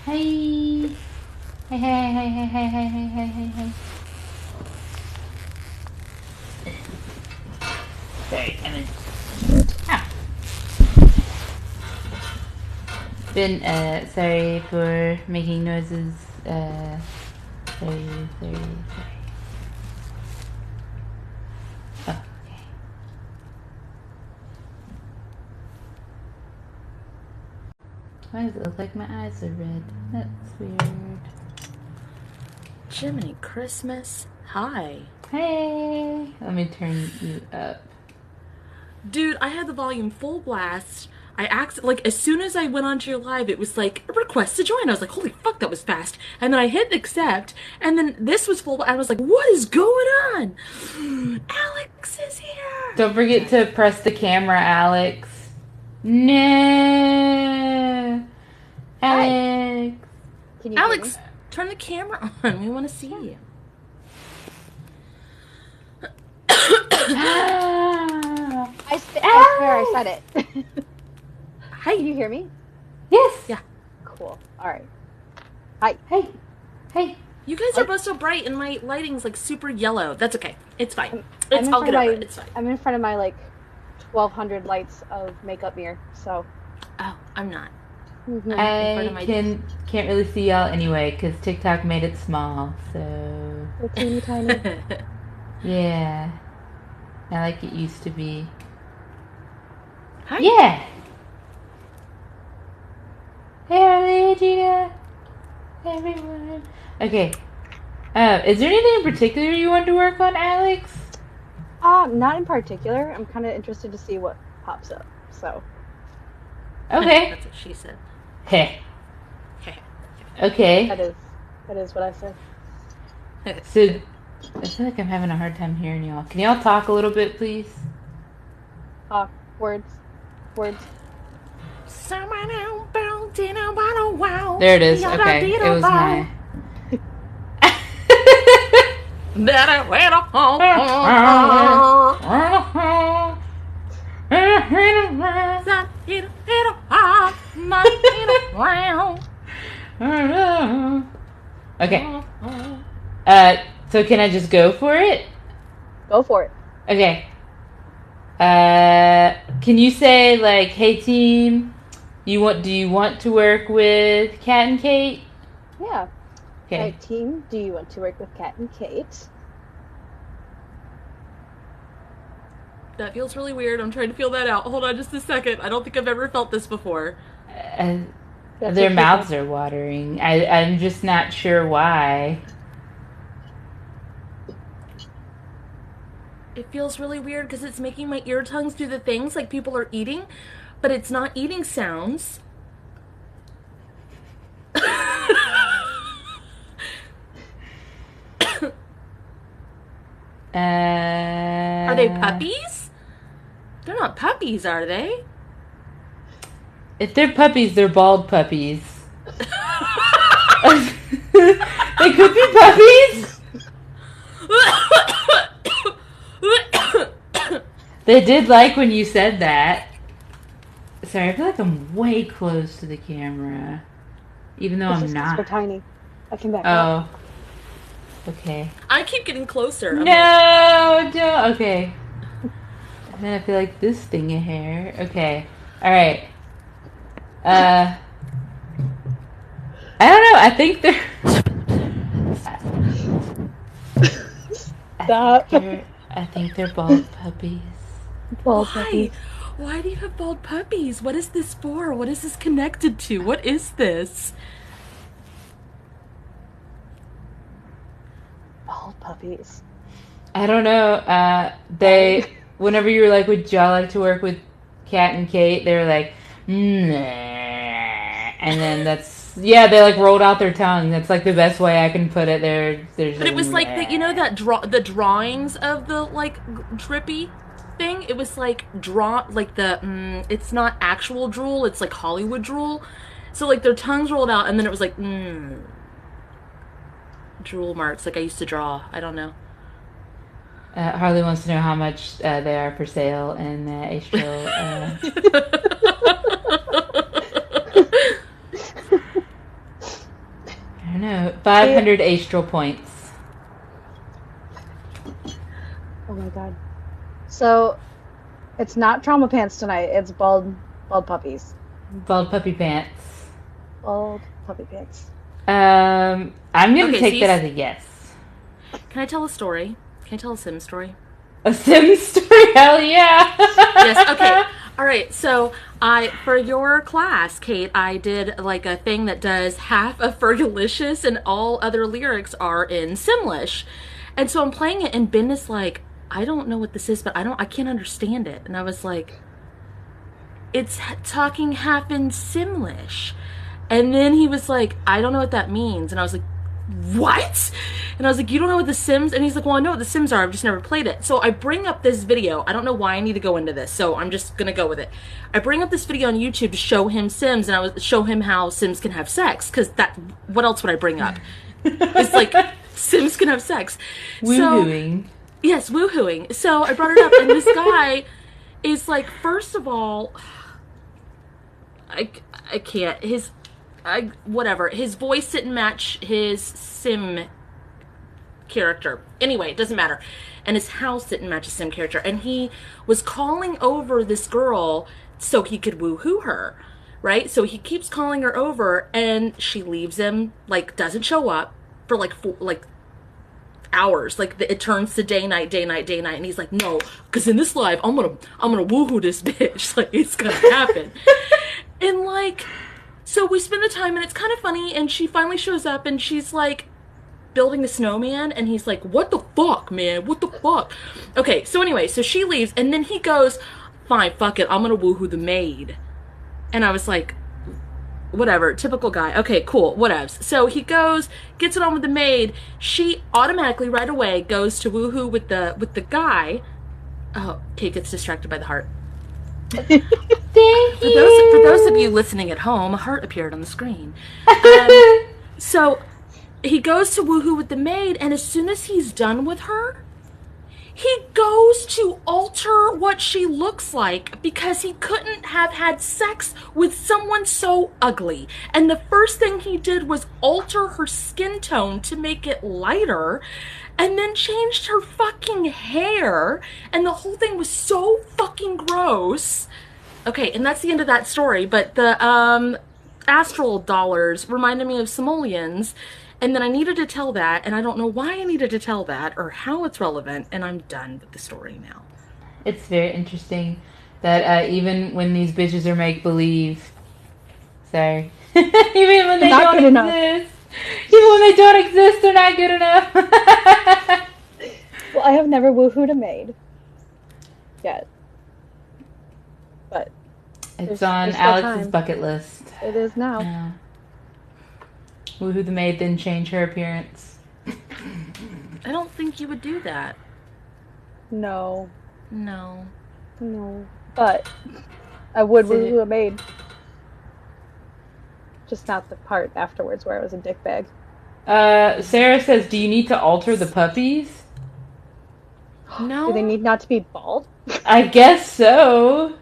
Hey. Hey, hey, hey, hey, hey, hey, hey, hey, hey, hey. Sorry, and then... Ah. Been, sorry for making noises. Sorry. Oh, okay. Why does it look like my eyes are red? That's weird. Jiminy Christmas. Hi. Hey. Let me turn you up. Dude, I had the volume full blast. As soon as I went onto your live, it was like, a request to join. I was like, holy fuck, that was fast. And then I hit accept, and then this was full blast. I was like, what is going on? Alex is here. Don't forget to press the camera, Alex. No. Alex. Can you Alex, turn the camera on. We want to see you. I swear I said it. Hi. Can you hear me? Yes. Yeah. Cool. All right. Hi. Hey. Hey. You guys are both so bright, and my lighting's like super yellow. That's okay. It's fine. I'll get over it. It's fine. I'm in front of my like 1,200 lights of makeup mirror, so. Oh, I'm not. Mm-hmm. I can't really see y'all anyway because TikTok made it small. So. So teeny tiny. Yeah. Not like it used to be. Hi. Yeah. Hey, Harley, Gina. Everyone. Okay. Is there anything in particular you want to work on, Alex? Not in particular. I'm kind of interested to see what pops up. So. Okay. That's what she said. Heh. Okay. That is what I said. So, I feel like I'm having a hard time hearing y'all. Can y'all talk a little bit, please? Words. There it is. Okay. It was my... Okay. So can I just go for it? Go for it. Okay. Can you say like, hey team, do you want to work with Kat and Kate? Yeah. Okay. Hey team, do you want to work with Kat and Kate? That feels really weird. I'm trying to feel that out. Hold on just a second. I don't think I've ever felt this before. Their mouths are watering. I'm just not sure why. It feels really weird because it's making my ear tongues do the things like people are eating, but it's not eating sounds. Are they puppies? They're not puppies, are they? If they're puppies, they're bald puppies. They could be puppies. They did like when you said that. Sorry, I feel like I'm way close to the camera. Even though I'm not. We're tiny. I can back up. Oh. Okay. I keep getting closer. No, don't. Okay. And then I feel like this thing of hair. Okay. Alright. I don't know. I think they're... Stop. I think they're bald puppies. Bald Why? puppies. Why do you have bald puppies? What is this for? What is this connected to? What is this? Bald puppies. I don't know. Whenever you were like, would y'all like to work with Kat and Kate? They were like, nah. And then they like rolled out their tongue. That's like the best way I can put it. But it was like the drawings of the like drippy thing. It was like it's not actual drool. It's like Hollywood drool. So like their tongues rolled out, and then it was like drool marks like I used to draw. I don't know. Harley wants to know how much they are for sale in Astral. 500 astral points. Oh my god. So, it's not trauma pants tonight. It's bald puppies. Bald puppy pants. Bald puppy pants. I'm gonna Okay, take so that as a yes. Can I tell a story? Can I tell a Sim story? A Sim story? Hell yeah! Yes, okay. All right, so for your class, Kate, I did like a thing that does half of Fergalicious and all other lyrics are in Simlish. And so I'm playing it and Ben is like, I don't know what this is, but I can't understand it. And I was like, it's talking half in Simlish. And then he was like, I don't know what that means. And I was like, what? And I was like, you don't know what The Sims? And he's like, well, I know what The Sims are. I've just never played it. So I bring up this video. I don't know why I need to go into this, so I'm just going to go with it. I bring up this video on YouTube to show him Sims, and I was show him how Sims can have sex, because what else would I bring up? It's like, Sims can have sex. Woohooing. So, yes, woohooing. So I brought it up, and this guy is like, first of all, I can't. Whatever. His voice didn't match his Sim character. Anyway, it doesn't matter. And his house didn't match his Sim character. And he was calling over this girl so he could woohoo her. Right? So he keeps calling her over, and she leaves him, like, doesn't show up for like hours. Like, it turns to day night, and he's like, no, because in this life I'm gonna woohoo this bitch. Like, it's gonna happen. And like, so we spend the time, and it's kind of funny, and she finally shows up, and she's like building a snowman, and he's like, what the fuck, man, what the fuck? Okay, so anyway, so she leaves, and then he goes, fine, fuck it, I'm gonna woohoo the maid. And I was like, whatever, typical guy. Okay, cool, whatevs. So he goes, gets it on with the maid. She automatically right away goes to woohoo with the guy. Oh, Kate gets distracted by the heart. Thank you. For those of you listening at home, a heart appeared on the screen. So he goes to woohoo with the maid, and as soon as he's done with her, he goes to alter what she looks like because he couldn't have had sex with someone so ugly. And the first thing he did was alter her skin tone to make it lighter, and then changed her fucking hair, and the whole thing was so fucking gross. Okay, and that's the end of that story, but the astral dollars reminded me of simoleons, and then I needed to tell that, and I don't know why I needed to tell that or how it's relevant, and I'm done with the story now. It's very interesting that even when these bitches are make-believe, sorry, even when they don't exist, even when they don't exist, they're not good enough. Well, I have never woohooed a maid yet. But it's on Alex's bucket list. It is now. Yeah. Woohoo the maid, then change her appearance. I don't think you would do that. No. No. But I would woohoo a maid. Just not the part afterwards where I was a dickbag. Sarah says, do you need to alter the puppies? No. Do they need not to be bald? I guess so.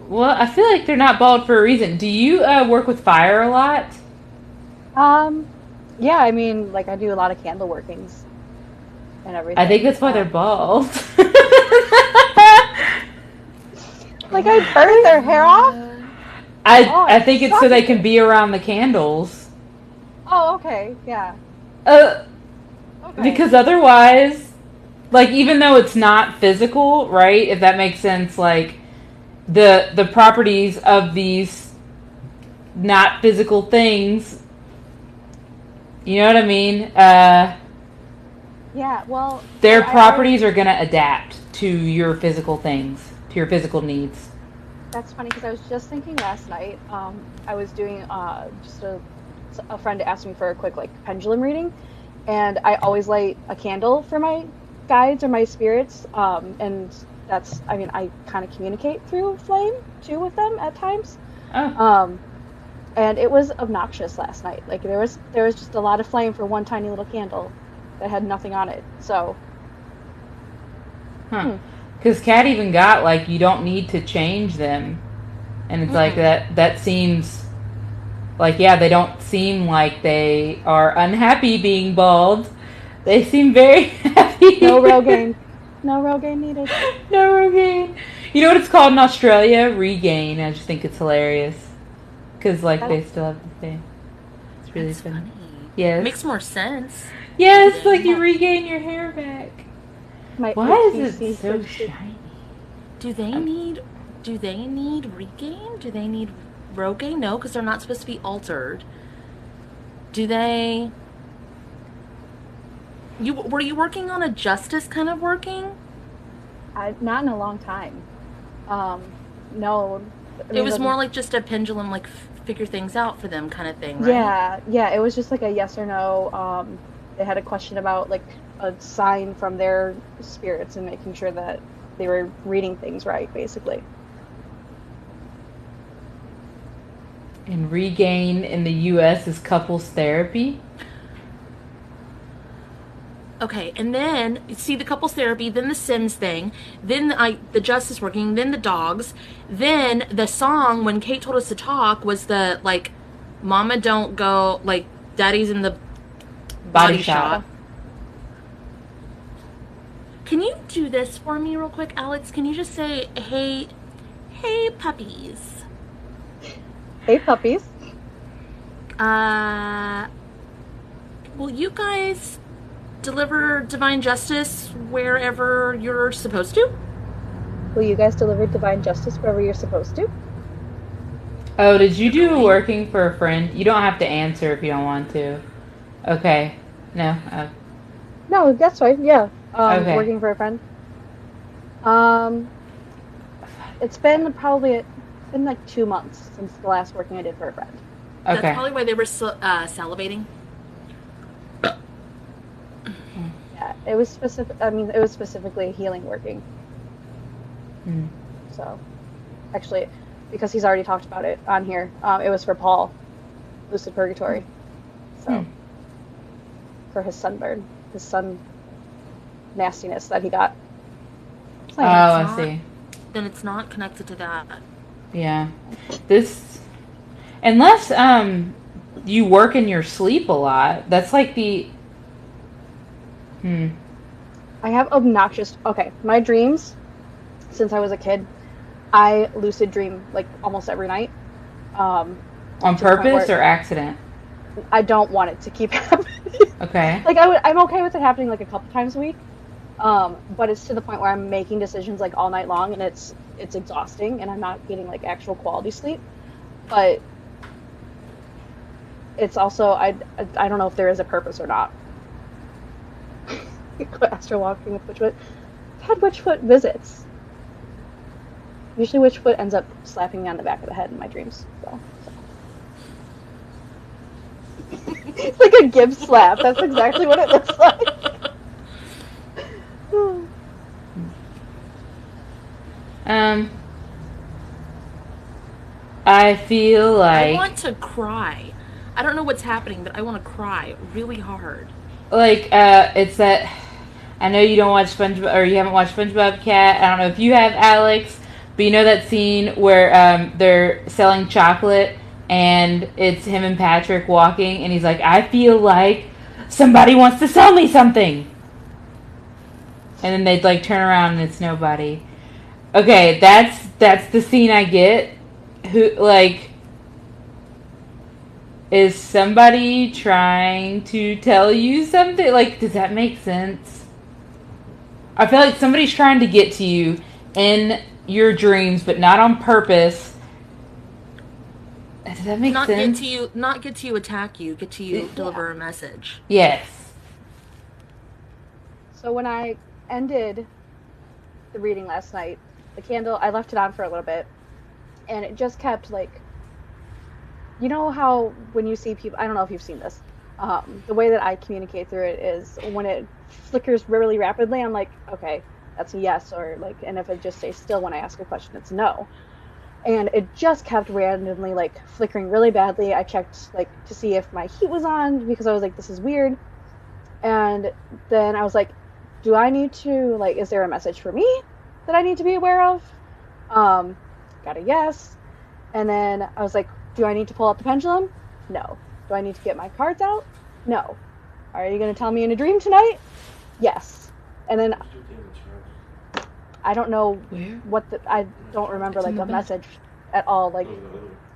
Well, I feel like they're not bald for a reason. Do you work with fire a lot? Yeah, I mean, like, I do a lot of candle workings and everything. I think that's why they're bald. Like, I burn their hair off? I think it's so they can be around the candles. Oh, okay, yeah. Okay. Okay. Because otherwise, like, even though it's not physical, right, if that makes sense, like, the properties of these not physical things, you know what I mean? Yeah, well... Their properties are going to adapt to your physical things, to your physical needs. That's funny, because I was just thinking last night, I was doing just a friend asked me for a quick, like, pendulum reading, and I always light a candle for my guides or my spirits, and that's, I mean, I kind of communicate through flame, too, with them at times. Oh. And it was obnoxious last night. Like, there was just a lot of flame for one tiny little candle that had nothing on it, so... Huh. Because Kat even got, like, you don't need to change them. And it's like, that seems Like, yeah, they don't seem like they are unhappy being bald. They seem very happy. No Rogaine. No Rogaine needed. No Rogaine. You know what it's called in Australia? Regain. I just think it's hilarious. Because, like, they still have the thing. It's really That's funny. funny. Yes. Makes more sense. Yeah, it's like you regain your hair back. Why is it so shiny? Do they need regain? Do they need Rogaine? No, because they're not supposed to be altered. Do they? Were you working on a justice kind of working? Not in a long time. No. I mean, It was more like just a pendulum, like figure things out for them kind of thing, right? Yeah. It was just like a yes or no. They had a question about like a sign from their spirits and making sure that they were reading things right, basically. And Regain in the U.S. is couples therapy. Okay, and then see the couples therapy, then the Sims thing, then the justice working, then the dogs, then the song when Kate told us to talk was the like, "Mama don't go," like Daddy's in the body shop. Can you do this for me real quick, Alex? Can you just say, "Hey puppies"? Hey puppies. Will you guys deliver divine justice wherever you're supposed to? Will you guys deliver divine justice wherever you're supposed to? Oh, did you do working for a friend? You don't have to answer if you don't want to. Okay. No. No, that's fine. Yeah. Okay. Working for a friend. It's been like 2 months since the last working I did for a friend. Okay. That's probably why they were salivating. Yeah, it was specific. I mean, it was specifically healing working. So, actually, because he's already talked about it on here, it was for Paul, Lucid Purgatory. So, for his sunburn, his sun nastiness that he got. So I see. Then it's not connected to that. Yeah. Unless you work in your sleep a lot, that's like the. I have obnoxious. Okay, my dreams. Since I was a kid, I lucid dream like almost every night. On purpose or accident? I don't want it to keep happening. Okay. Like I'm okay with it happening like a couple times a week, but it's to the point where I'm making decisions like all night long, and it's exhausting, and I'm not getting like actual quality sleep. But it's also I don't know if there is a purpose or not. Astral walking with Witchfoot. I've had Witchfoot visits. Usually Witchfoot ends up slapping me on the back of the head in my dreams. So. It's like a Gibbs slap. That's exactly what it looks like. I feel like I want to cry. I don't know what's happening, but I want to cry really hard. Like, it's that I know you don't watch SpongeBob, or you haven't watched SpongeBob Cat. I don't know if you have, Alex, but you know that scene where they're selling chocolate and it's him and Patrick walking, and he's like, I feel like somebody wants to sell me something. And then they'd like turn around and it's nobody. Okay, that's the scene I get. Who, like, is somebody trying to tell you something? Like, does that make sense? I feel like somebody's trying to get to you in your dreams, but not on purpose. Does that make sense? Not get to you, attack you. Get to you, deliver a message. Yes. So when I ended the reading last night, the candle, I left it on for a little bit, and it just kept, like, you know how when you see people, I don't know if you've seen this, the way that I communicate through it is when it flickers really rapidly, I'm like, okay, that's a yes, or like, and if it just stays still when I ask a question, it's no. And it just kept randomly, like, flickering really badly. I checked, like, to see if my heat was on, because I was like, this is weird. And then I was like, do I need to, like, is there a message for me that I need to be aware of? Got a yes. And then I was like, do I need to pull out the pendulum? No. Do I need to get my cards out? No. Are you going to tell me in a dream tonight? Yes. And then I don't know Where? I don't remember It's in like the a back. message at all, like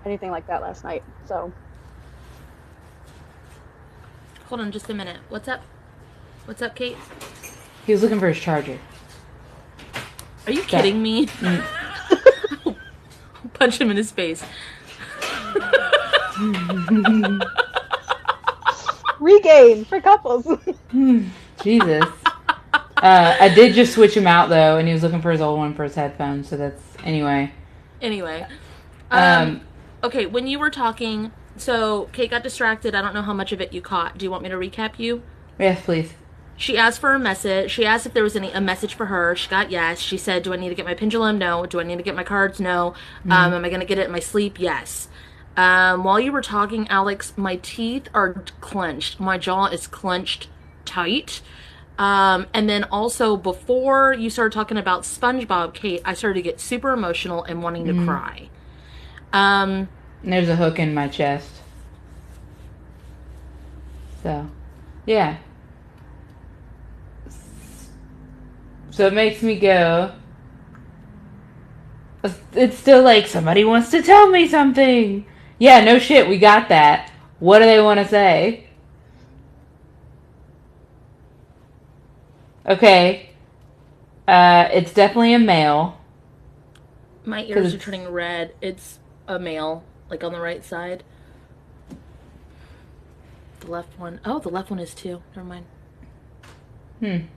anything like that last night. So Hold on just a minute. What's up? What's up, Kate? He was looking for his charger. Are you kidding me? I'll punch him in his face. regain for couples. Jesus. I did just switch him out though, and he was looking for his old one for his headphones. So that's anyway. Okay, when you were talking, so Kate got distracted. I don't know how much of it you caught. Do you want me to recap you? Yes, please. She asked for a message. She asked if there was a message for her. She got yes. She said, "Do I need to get my pendulum? No. Do I need to get my cards? No. Am I going to get it in my sleep? Yes." While you were talking, Alex, my teeth are clenched. My jaw is clenched tight. And then also before you started talking about SpongeBob, Kate, I started to get super emotional and wanting to cry. There's a hook in my chest. So, yeah. So it makes me go. It's still like, somebody wants to tell me something. Yeah, no shit, we got that. What do they want to say? Okay. It's definitely a male. My ears are turning red. It's a male, like on the right side. The left one. Oh, the left one is too. Never mind.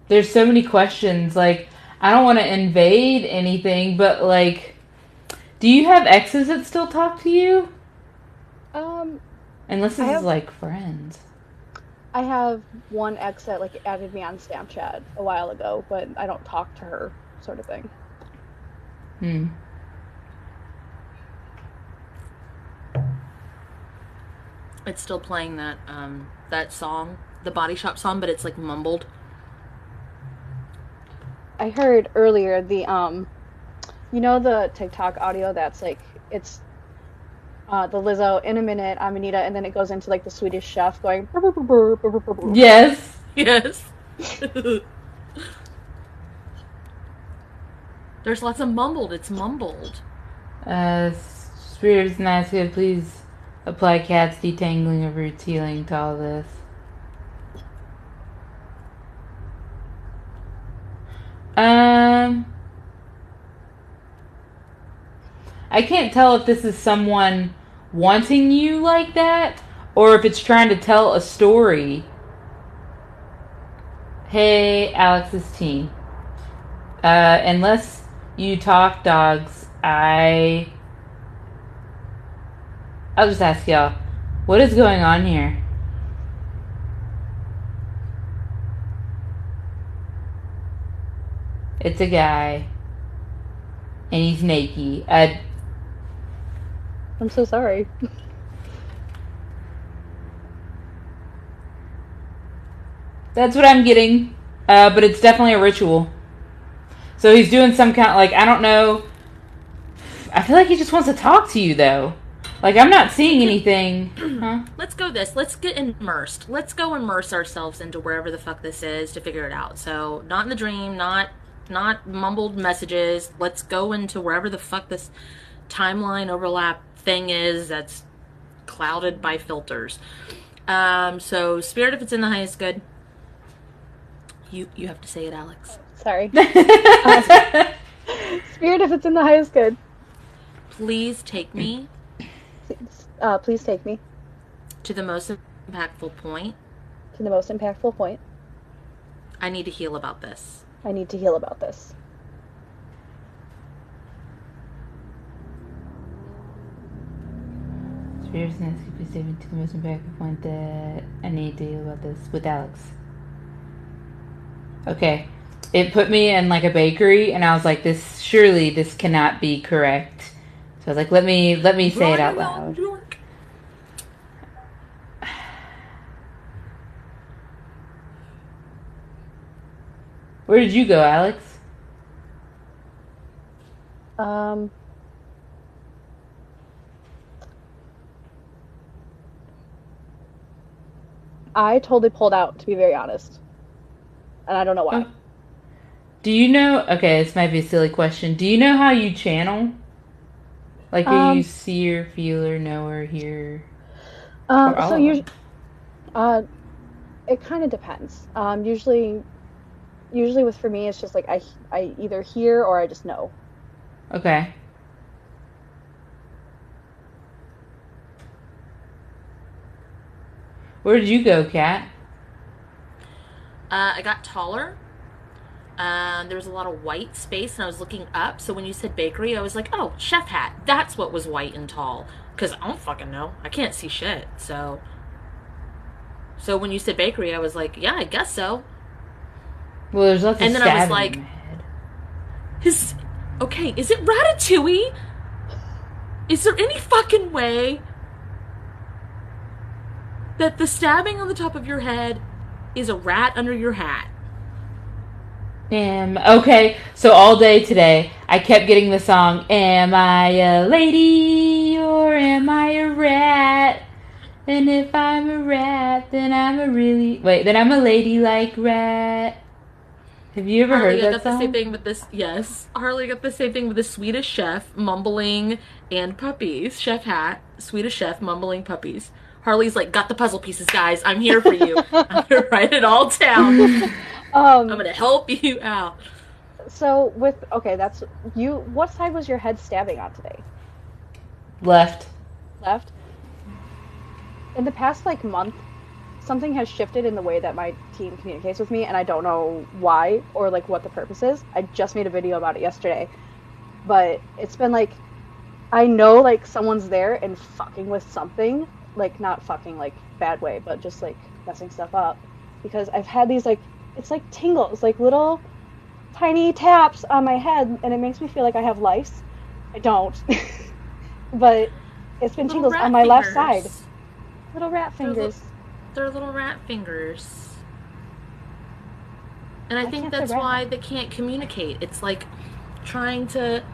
There's so many questions. Like, I don't want to invade anything, but like, do you have exes that still talk to you? Unless this is like friends. I have one ex that like added me on Snapchat a while ago, but I don't talk to her, sort of thing. It's still playing that that song, the Body Shop song, but it's like mumbled. I heard earlier the you know the TikTok audio that's like it's the Lizzo in a minute, I'm Anita, and then it goes into like the Swedish Chef going. Burr, burr, burr, burr, burr, burr, burr. Yes. Yes. There's lots of mumbled. It's mumbled. Spirit of Nazca, please apply Cat's detangling of roots healing to all this. I can't tell if this is someone wanting you like that, or if it's trying to tell a story. Hey, Alex's team. Unless you talk dogs, I'll just ask y'all, what is going on here? It's a guy, and he's naked. I'm so sorry. That's what I'm getting, but it's definitely a ritual. So he's doing some kind of, like, I don't know. I feel like he just wants to talk to you, though. Like, I'm not seeing anything. Huh? Let's go this. Let's get immersed. Let's go immerse ourselves into wherever the fuck this is to figure it out. So, not in the dream, not mumbled messages. Let's go into wherever the fuck this timeline overlap thing is that's clouded by filters. So, Spirit, if it's in the highest good. You have to say it, Alex. Sorry. Spirit, if it's in the highest good. Please take me. Please take me. To the most impactful point. To the most impactful point. I need to heal about this. I need to heal about this. Spirit of Nancy, please take me to the most impactful point that I need to heal about this with Alex. Okay. It put me in like a bakery, and I was like, surely this cannot be correct. So I was like, let me say it out loud. Where did you go, Alex? I totally pulled out, to be very honest, and I don't know why. Oh. Do you know? Okay, this might be a silly question. Do you know how you channel? Like, are you Um, seer, feeler, knower, hearer, or so all of usually, them? uh, it kind of depends. Usually with for me, it's just like I either hear or I just know. Okay. Where did you go, Kat? I got taller. There was a lot of white space, and I was looking up. So when you said bakery, I was like, "Oh, chef hat. That's what was white and tall." Because I don't fucking know. I can't see shit. So when you said bakery, I was like, "Yeah, I guess so." Well, there's lots of And then I was stabbing in like, my head. "His okay? Is it Ratatouille? Is there any fucking way that the stabbing on the top of your head is a rat under your hat?" Okay, so all day today, I kept getting the song, Am I a lady or am I a rat? And if I'm a rat, then I'm a ladylike rat. Have you ever heard Harley, I that got the same song? thing with this. Yes, Harley got the same thing with the Swedish chef mumbling and puppies. Chef hat, Swedish chef mumbling puppies. Harley's like, got the puzzle pieces, guys. I'm here for you. I'm gonna write it all down. I'm Um, gonna help you out. so with okay, that's you. What side was your head stabbing on today? Left. Left. In the past like month, something has shifted in the way that my team communicates with me, and I don't know why or like what the purpose is. I just made a video about it yesterday, but it's been like I know like someone's there and fucking with something, like not fucking like bad way, but just like messing stuff up because I've had these like it's like tingles, like little tiny taps on my head, and it makes me feel like I have lice. I don't, but it's been Little tingles on rat my left side. fingers. Little rat They're, li- fingers. they're little rat fingers. And I Why think can't the that's rat? why they can't communicate. It's like trying to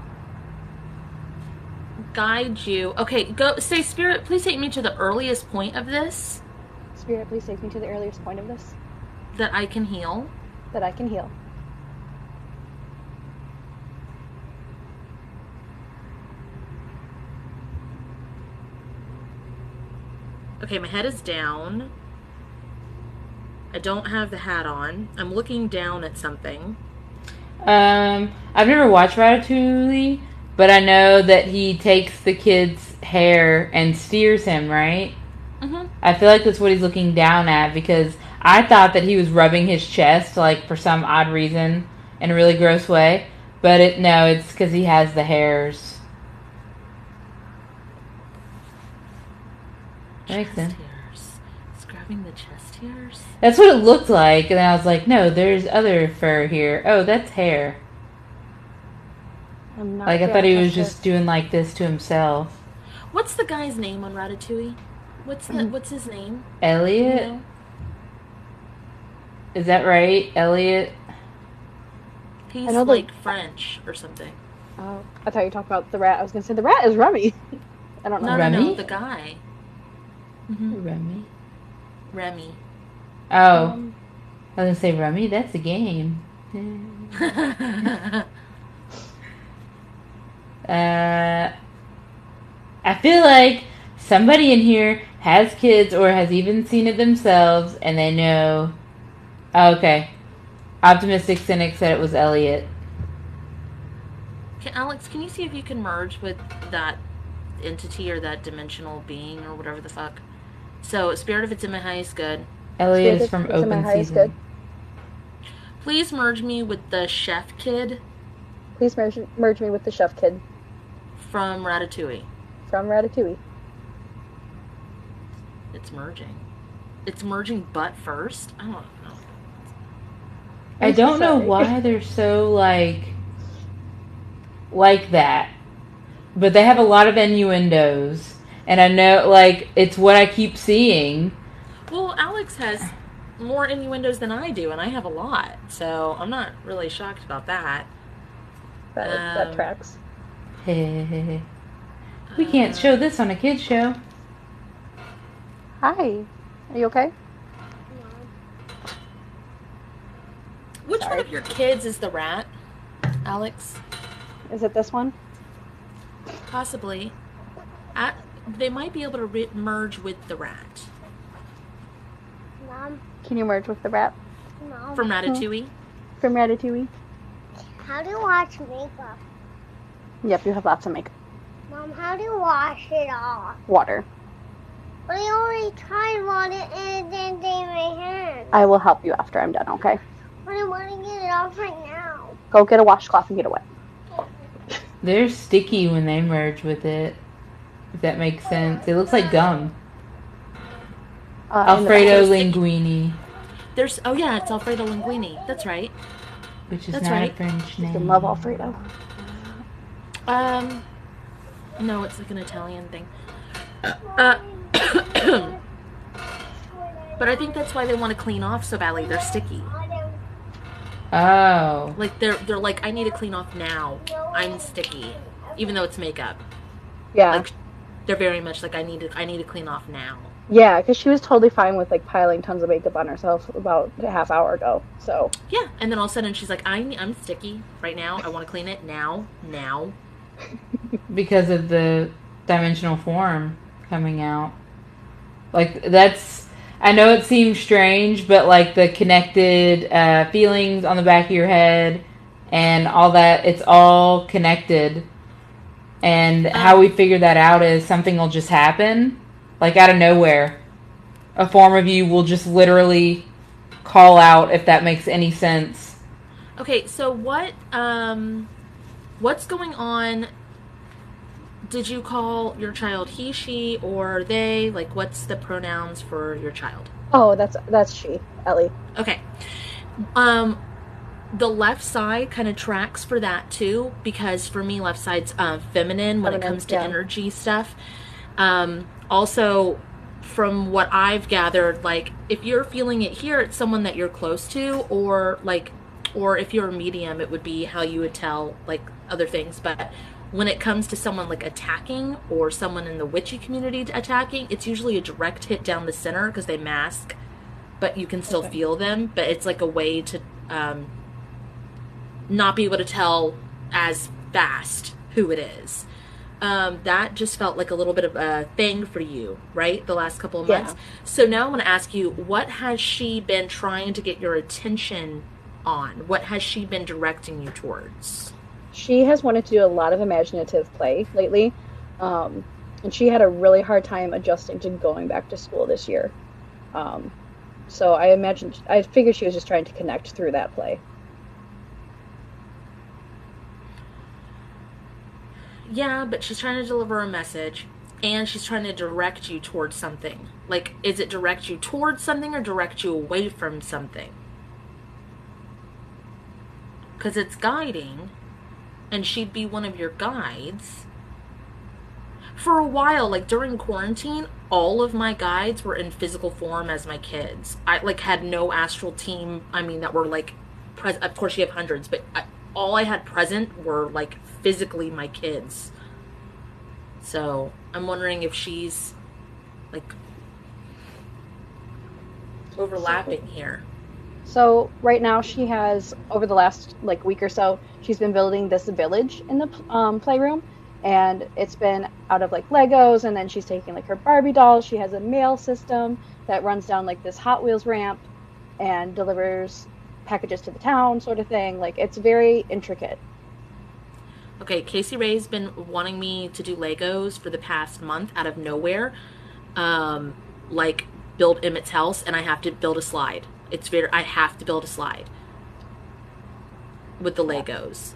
guide you. Okay, go say, Spirit, please take me to the earliest point of this Spirit, please take me to the earliest point of this that I can heal. that I can heal. Okay, my head is down. I don't have the hat on. I'm looking down at something. I've never watched Ratatouille, but I know that he takes the kid's hair and steers him, right? Mm-hmm. I feel like that's what he's looking down at because I thought that he was rubbing his chest, like for some odd reason, in a really gross way. But no, it's because he has the hairs. That makes sense. Chest hairs. Scrubbing the chest hairs. That's what it looked like, and I was like, no, there's other fur here. Oh, that's hair. I'm not Like, I good thought at he was chest just doing like this to himself. What's the guy's name on Ratatouille? What's his name? Do you Elliot? know? Is that right? Elliot? He's I know the- like French or something. Oh, I thought you talked about the rat. I was gonna say the rat is Remy. I don't know. No, Remy? the guy. Mm-hmm. Remy? Remy. Oh. I was gonna say, Remy, that's a game. I feel like somebody in here has kids or has even seen it themselves and they know. Oh, okay. Optimistic Cynic said it was Elliot. Alex, can you see if you can merge with that entity or that dimensional being or whatever the fuck? So, Spirit, if it's in my highest good. Elliot is from It's in my Open highest Season. good. Please merge me with the chef kid Please merge me with the chef kid from Ratatouille. from Ratatouille. It's merging. It's merging butt first? I don't know. I don't know Sorry. why they're so like that. But they have a lot of innuendos. And I know, like, it's what I keep seeing. Well, Alex has more innuendos than I do, and I have a lot. So I'm not really shocked about that. That tracks. We can't show this on a kid's show. Hi. Are you okay? Which one Sorry. of your kids is the rat, Alex? Is it this one? Possibly. They might be able to merge with the rat. Mom, Can you merge with the rat Mom, From Ratatouille? from Ratatouille? how do you wash makeup? Yep, you have lots of makeup. Mom, how do you wash it off? Water. But I already tried water and it didn't stain my hands. I will help you after I'm done, okay? But I want to get it off right now. Go get a washcloth and get it wet. They're sticky when they merge with it. If that makes sense. It looks like gum. In the Alfredo back. linguine, It's Alfredo Linguini. That's right. which is That's not right. a French You name. can love Alfredo. No, it's like an Italian thing. But I think that's why they want to clean off so badly. They're sticky. Oh. Like they're like, I need to clean off now. I'm sticky, even though it's makeup. Yeah. Like they're very much like, I need to clean off now. Yeah, because she was totally fine with like piling tons of makeup on herself about a half hour ago. So Yeah, and then all of a sudden she's like, I'm sticky right now. I want to clean it now. Because of the dimensional form coming out. Like, that's... I know it seems strange, but like the connected feelings on the back of your head and all that, it's all connected. And how we figure that out is something will just happen, like out of nowhere. A form of you will just literally call out, if that makes any sense. Okay, so what's going on? Did you call your child he, she, or they? Like, what's the pronouns for your child? oh, that's she, Ellie. Okay. The left side kind of tracks for that too, because for me, left side's feminine when it comes to energy stuff. Also, from what I've gathered, like, if you're feeling it here, it's someone that you're close to, or if you're a medium, it would be how you would tell, like, other things. But when it comes to someone like attacking, or someone in the witchy community attacking, it's usually a direct hit down the center because they mask, but you can still feel them. But it's like a way to not be able to tell as fast who it is. That just felt like a little bit of a thing for you, right? The last couple of months. Yeah. So now I want to ask you, what has she been trying to get your attention on? What has she been directing you towards? She has wanted to do a lot of imaginative play lately, and she had a really hard time adjusting to going back to school this year. So I figured she was just trying to connect through that play. Yeah, but she's trying to deliver a message, and she's trying to direct you towards something. Like, is it direct you towards something or direct you away from something? Because it's guiding, and she'd be one of your guides. For a while, like during quarantine, all of my guides were in physical form as my kids. I like had no astral team. I mean, that were like present. Of course, you have hundreds, but all I had present were like physically my kids. So I'm wondering if she's like overlapping here. So right now she has, over the last like week or so, she's been building this village in the playroom, and it's been out of like Legos, and then she's taking like her Barbie dolls. She has a mail system that runs down like this Hot Wheels ramp and delivers packages to the town, sort of thing. Like, it's very intricate. Okay, Casey Ray's been wanting me to do Legos for the past month out of nowhere. Like build Emmett's house, and I have to build a slide. I have to build a slide with the Legos.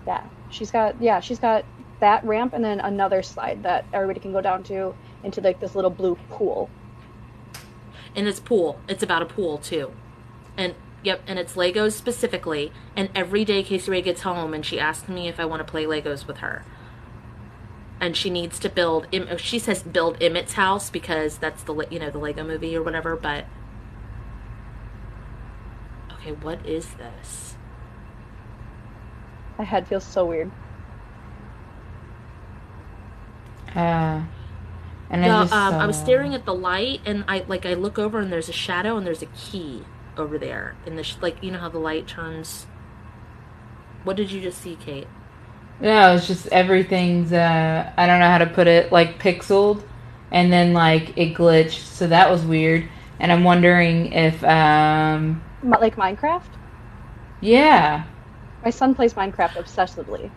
Yeah, she's got that ramp and then another slide that everybody can go down to into like this little blue pool. And it's about a pool too. And yep, and it's Legos specifically. And every day Casey Ray gets home and she asks me if I want to play Legos with her. And she needs to build, she says build Emmett's house because that's the Lego movie or whatever, but okay, what is this? My head feels so weird. And I was staring at the light, and I look over, and there's a shadow, and there's a key. over there in the like, you know how the light turns. What did you just see, Kate? No, it's just everything's, I don't know how to put it, like pixeled, and then like it glitched, so that was weird. And I'm wondering if, Like Minecraft? yeah. My son plays Minecraft obsessively.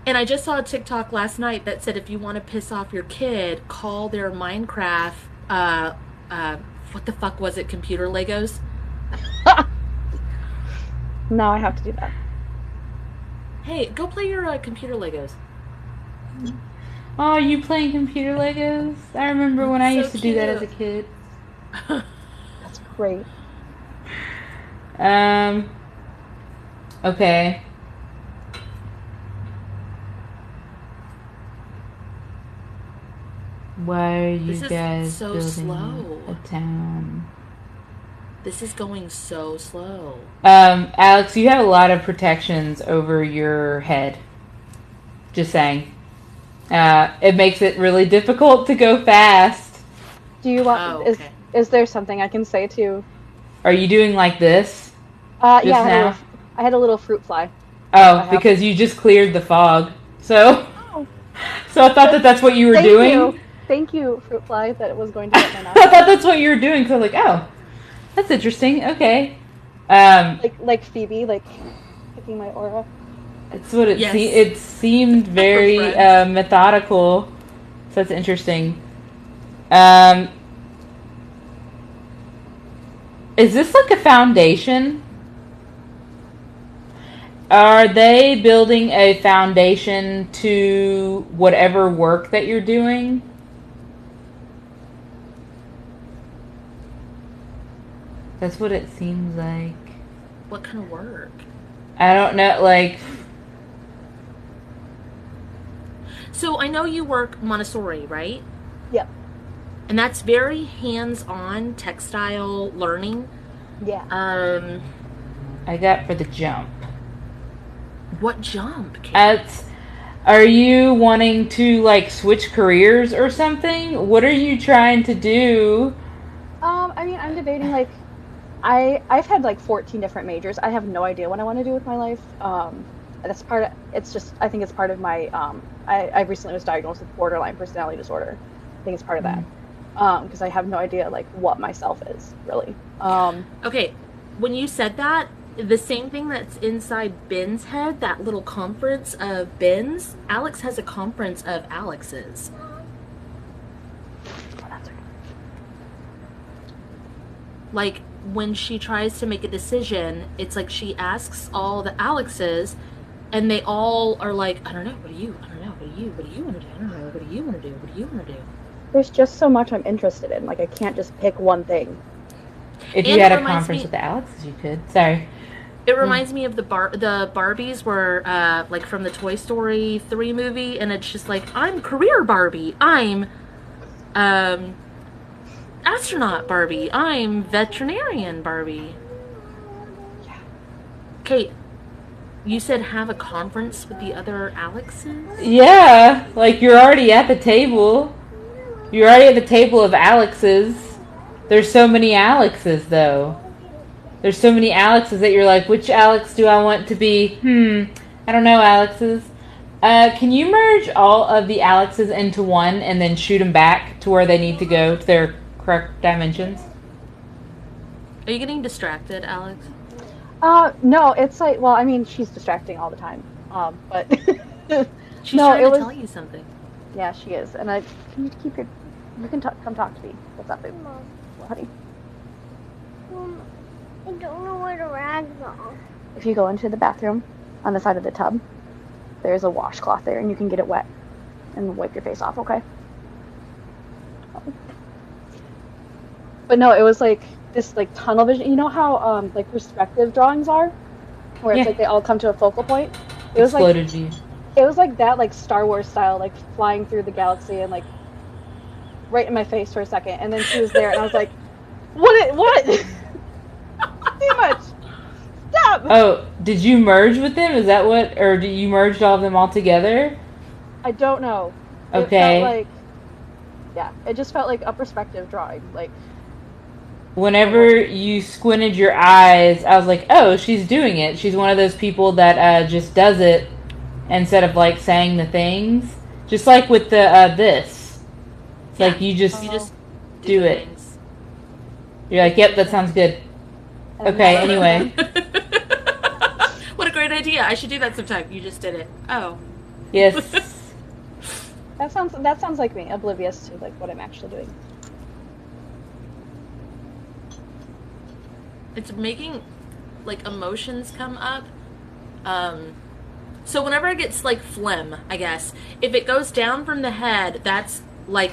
And I just saw a TikTok last night that said if you want to piss off your kid, call their Minecraft, what the fuck was it, computer Legos? Now I have to do that. Hey, go play your computer Legos. Oh, you playing computer Legos? I remember when I So used to do that as a cute. kid. That's great. Okay. Why are you This is guys so building slow. a town? This is going so slow. Alex, you have a lot of protections over your head. Just saying. It makes it really difficult to go fast. Do you want? Oh, okay. Is there something I can say to? Are you doing like this? Yeah, now? I had a little fruit fly. Oh, because you just cleared the fog. So, so I thought that's what you were doing. Thank you, fruit fly, that it was going to get my I mouth. thought that's what you were doing. So I was like, oh, that's interesting. Okay. Like Phoebe, like picking my aura. It's what it Yes. it seemed very friends. methodical. So that's interesting. Is this like a foundation? Are they building a foundation to whatever work that you're doing? That's what it seems like. What kind of work? I don't know, like... So I know you work Montessori, right? Yep. And that's very hands-on textile learning. Yeah. I got for the jump. What jump, Kate? Are you wanting to, like, switch careers or something? What are you trying to do? I mean, I'm debating, like, I've had, like, 14 different majors. I have no idea what I want to do with my life. That's part of, it's just, I think it's part of my, I recently was diagnosed with borderline personality disorder. I think it's part of that. Because I have no idea, like, what myself is, really. Okay, when you said that, the same thing that's inside Ben's head, that little conference of Ben's, Alex has a conference of Alex's. Like, when she tries to make a decision, it's like she asks all the Alexes, and they all are like, I don't know, what do you, I don't know, what do you want to do, I don't know, what do you want to do, what do you want to do? There's just so much I'm interested in. Like, I can't just pick one thing. If you And had it a reminds conference me- with the Alexes, you could. Sorry. It reminds me of the Barbies were like from the Toy Story 3 movie, and it's just like, I'm career Barbie, I'm astronaut Barbie, I'm veterinarian Barbie. Yeah. Kate, you said have a conference with the other Alexes? Yeah, like you're already at the table. You're already at the table of Alexes. There's so many Alexes, though. There's so many Alexes that you're like, which Alex do I want to be? I don't know, Alexes. Can you merge all of the Alexes into one and then shoot them back to where they need to go, to their correct dimensions? Are you getting distracted, Alex? No, it's like, well, I mean, she's distracting all the time. But She's no, trying it to was, tell you something. yeah, she is. And can you keep your, you can come talk to me. What's up, babe? Honey? I don't know where the rags are. If you go into the bathroom on the side of the tub, there's a washcloth there, and you can get it wet and wipe your face off, okay? But no, it was like this like tunnel vision. You know how like perspective drawings are, where it's Yeah. like they all come to a focal point. It was Exploded you. it was like that, like Star Wars style, like flying through the galaxy and like right in my face for a second, and then she was there, and I was like, what? Too much. Stop. Oh, did you merge with them? Is that what, or did you merged all of them all together? I don't know. Okay. It felt like, yeah, it just felt like a perspective drawing. Like, whenever you squinted your eyes, I was like, oh, she's doing it. She's one of those people that just does it instead of like saying the things. Just like with the this. It's like you just do it. Things. You're like, yep, that sounds good. Okay, anyway. What a great idea. I should do that sometime. You just did it. Oh. Yes. That sounds like me, oblivious to like what I'm actually doing. It's making like emotions come up. So whenever it gets like phlegm, I guess, if it goes down from the head, that's like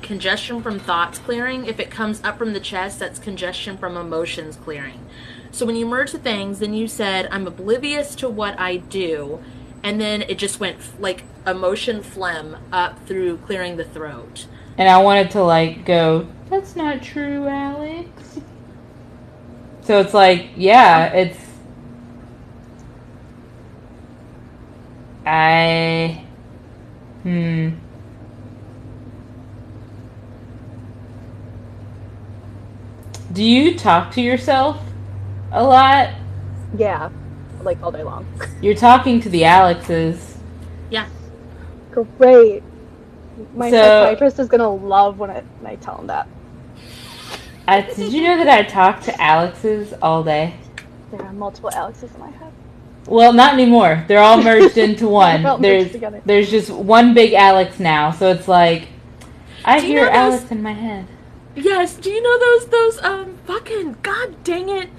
congestion from thoughts clearing. If it comes up from the chest, that's congestion from emotions clearing. So when you merge the things, then you said, I'm oblivious to what I do. And then it just went like emotion phlegm up through clearing the throat. And I wanted to like go, that's not true, Alex. So it's like, yeah, it's... Do you talk to yourself a lot? Yeah, like all day long. You're talking to the Alexes. Yeah. Great. My psychiatrist is gonna love when I tell him that. Did you know that I talk to Alexes all day? There are multiple Alexes in my head. Well, not anymore. They're all merged into one. Together. There's just one big Alex now, so it's like I hear Alex in my head. Yes. Do you know those fucking god dang it?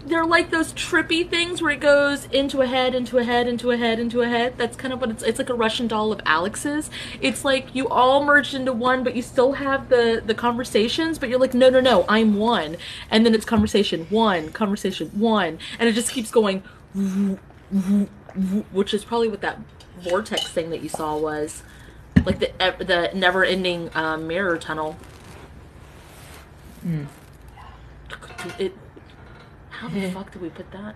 They're like those trippy things where it goes into a head, into a head, into a head, into a head. That's kind of what it's like a Russian doll of Alex's. It's like you all merged into one, but you still have the conversations, but you're like, no, I'm one. And then it's conversation one, and it just keeps going, which is probably what that vortex thing that you saw was. Like the never-ending mirror tunnel. How the fuck did we put that?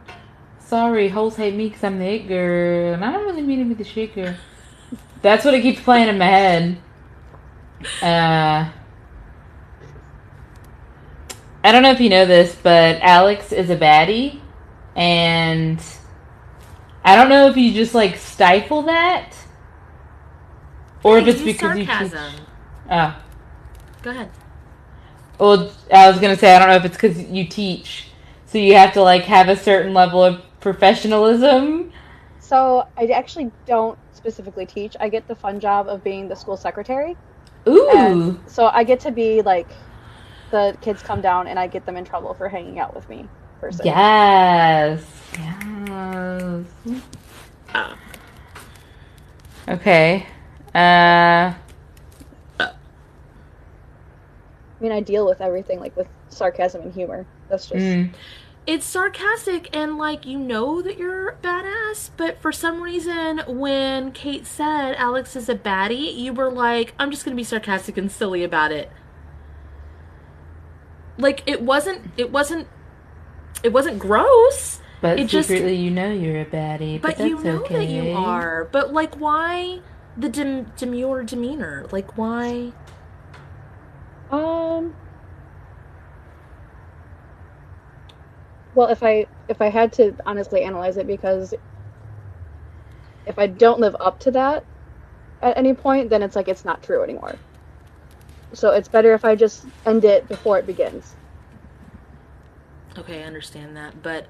Sorry, hoes hate me because I'm the it girl, and I don't really mean to be the shit girl. That's what it keeps playing in my head. I don't know if you know this, but Alex is a baddie, and I don't know if you just like stifle that, or if it's because sarcasm. you. Oh. Go ahead. Well, I was gonna say I don't know if it's because you teach. So you have to, like, have a certain level of professionalism? So I actually don't specifically teach. I get the fun job of being the school secretary. Ooh! And so I get to be, like, the kids come down and I get them in trouble for hanging out with me, per se. Yes! Okay. I mean, I deal with everything, like, with sarcasm and humor. That's just... It's sarcastic and, like, you know that you're badass, but for some reason, when Kate said Alex is a baddie, you were like, I'm just gonna be sarcastic and silly about it. Like, it wasn't gross. But it secretly you know you're a baddie, but that's you know okay. that you are. But, like, why the demure demeanor? Like, why... Well, if I had to honestly analyze it, because if I don't live up to that at any point, then it's like it's not true anymore. So it's better if I just end it before it begins. Okay, I understand that, but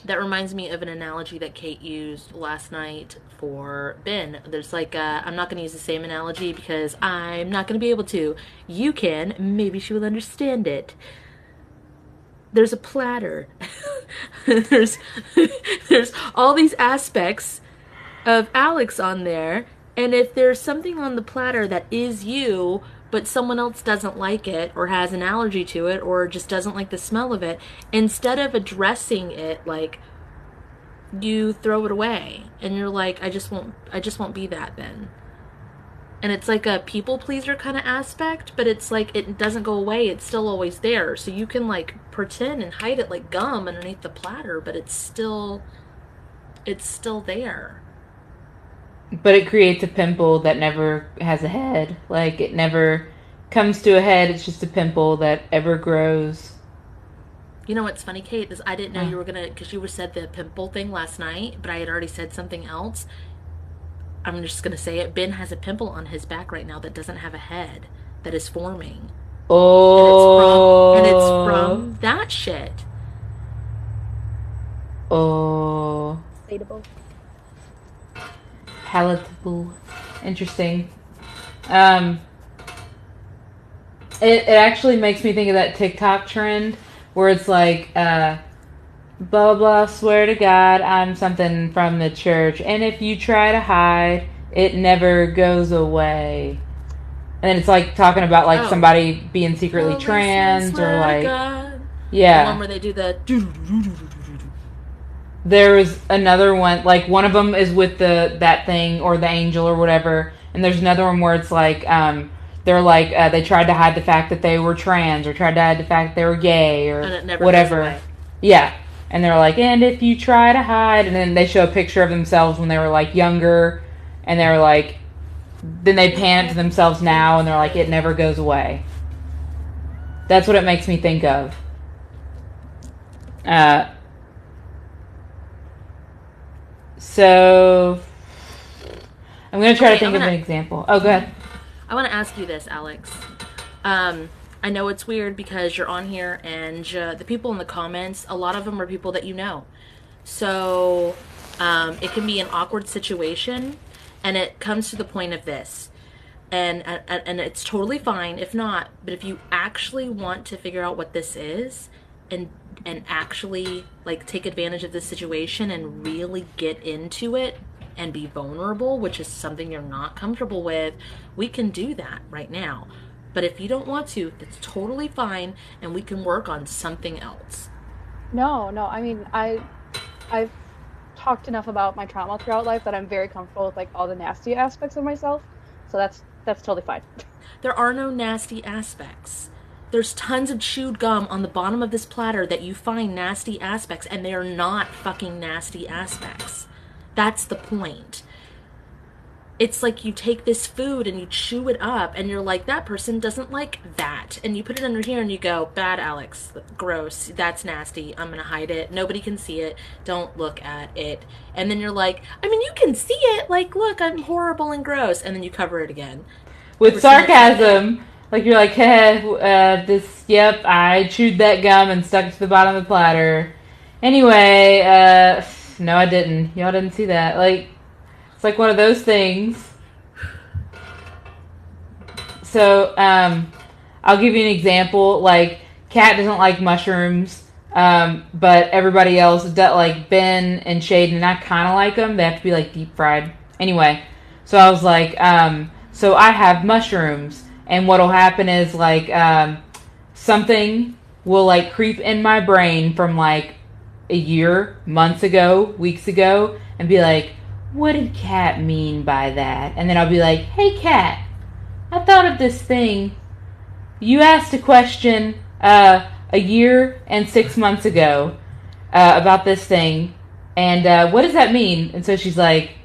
that reminds me of an analogy that Kate used last night for Ben. There's like, I'm not going to use the same analogy because I'm not going to be able to. You can. Maybe she will understand it. There's a platter. there's all these aspects of Alex on there. And if there's something on the platter that is you, but someone else doesn't like it or has an allergy to it or just doesn't like the smell of it, instead of addressing it, like, you throw it away and you're like, I just won't be that then. And it's like a people pleaser kind of aspect, but it's like it doesn't go away, it's still always there. So you can like pretend and hide it like gum underneath the platter, but it's still there. but it creates a pimple that never has a head. Like, it never comes to a head. It's just a pimple that ever grows. You know what's funny, Kate, is I didn't know you were gonna, because you said the pimple thing last night, but I had already said something else. I'm just gonna say it. Ben has a pimple on his back right now that doesn't have a head, that is forming. Oh. And it's from that shit. Oh. Relatable. Palatable. Interesting. It actually makes me think of that TikTok trend where it's like, blah, blah, swear to God, I'm something from the church. And if you try to hide, it never goes away. And then it's like talking about like somebody being secretly trans or like, yeah. The one where they do the. There was another one, like one of them is with that thing or the angel or whatever, and there's another one where it's like they're like they tried to hide the fact that they were trans or tried to hide the fact that they were gay or and it never whatever. Goes away. Yeah, and they're like, and if you try to hide, and then they show a picture of themselves when they were like younger, and they're like, then they pan it to themselves now, and they're like, it never goes away. That's what it makes me think of. So, I'm going to try to think of an example. Oh, go ahead. I want to ask you this, Alex. I know it's weird because you're on here and the people in the comments, a lot of them are people that you know. So, it can be an awkward situation, and it comes to the point of this. And it's totally fine if not, but if you actually want to figure out what this is and actually like take advantage of this situation and really get into it and be vulnerable, which is something you're not comfortable with, we can do that right now. But if you don't want to, that's totally fine, and we can work on something else. No, I mean, I've talked enough about my trauma throughout life that I'm very comfortable with like all the nasty aspects of myself. So that's totally fine. There are no nasty aspects. There's tons of chewed gum on the bottom of this platter that you find nasty aspects, and they are not fucking nasty aspects. That's the point. It's like you take this food and you chew it up, and you're like, that person doesn't like that. And you put it under here and you go, bad Alex, gross, that's nasty, I'm gonna hide it, nobody can see it, don't look at it. And then you're like, I mean, you can see it, like, look, I'm horrible and gross. And then you cover it again. With sarcasm. Like, you're like, hey, yep, I chewed that gum and stuck it to the bottom of the platter. Anyway, no, I didn't. Y'all didn't see that. Like, it's like one of those things. So, I'll give you an example. Like, Kat doesn't like mushrooms, but everybody else, like Ben and Shaden, and I kind of like them. They have to be, like, deep fried. Anyway, so I was like, so I have mushrooms. And what'll happen is, like, something will, like, creep in my brain from, like, a year, months ago, weeks ago, and be like, what did Kat mean by that? And then I'll be like, hey, Kat, I thought of this thing. You asked a question a year and 6 months ago about this thing, and what does that mean? And so she's like,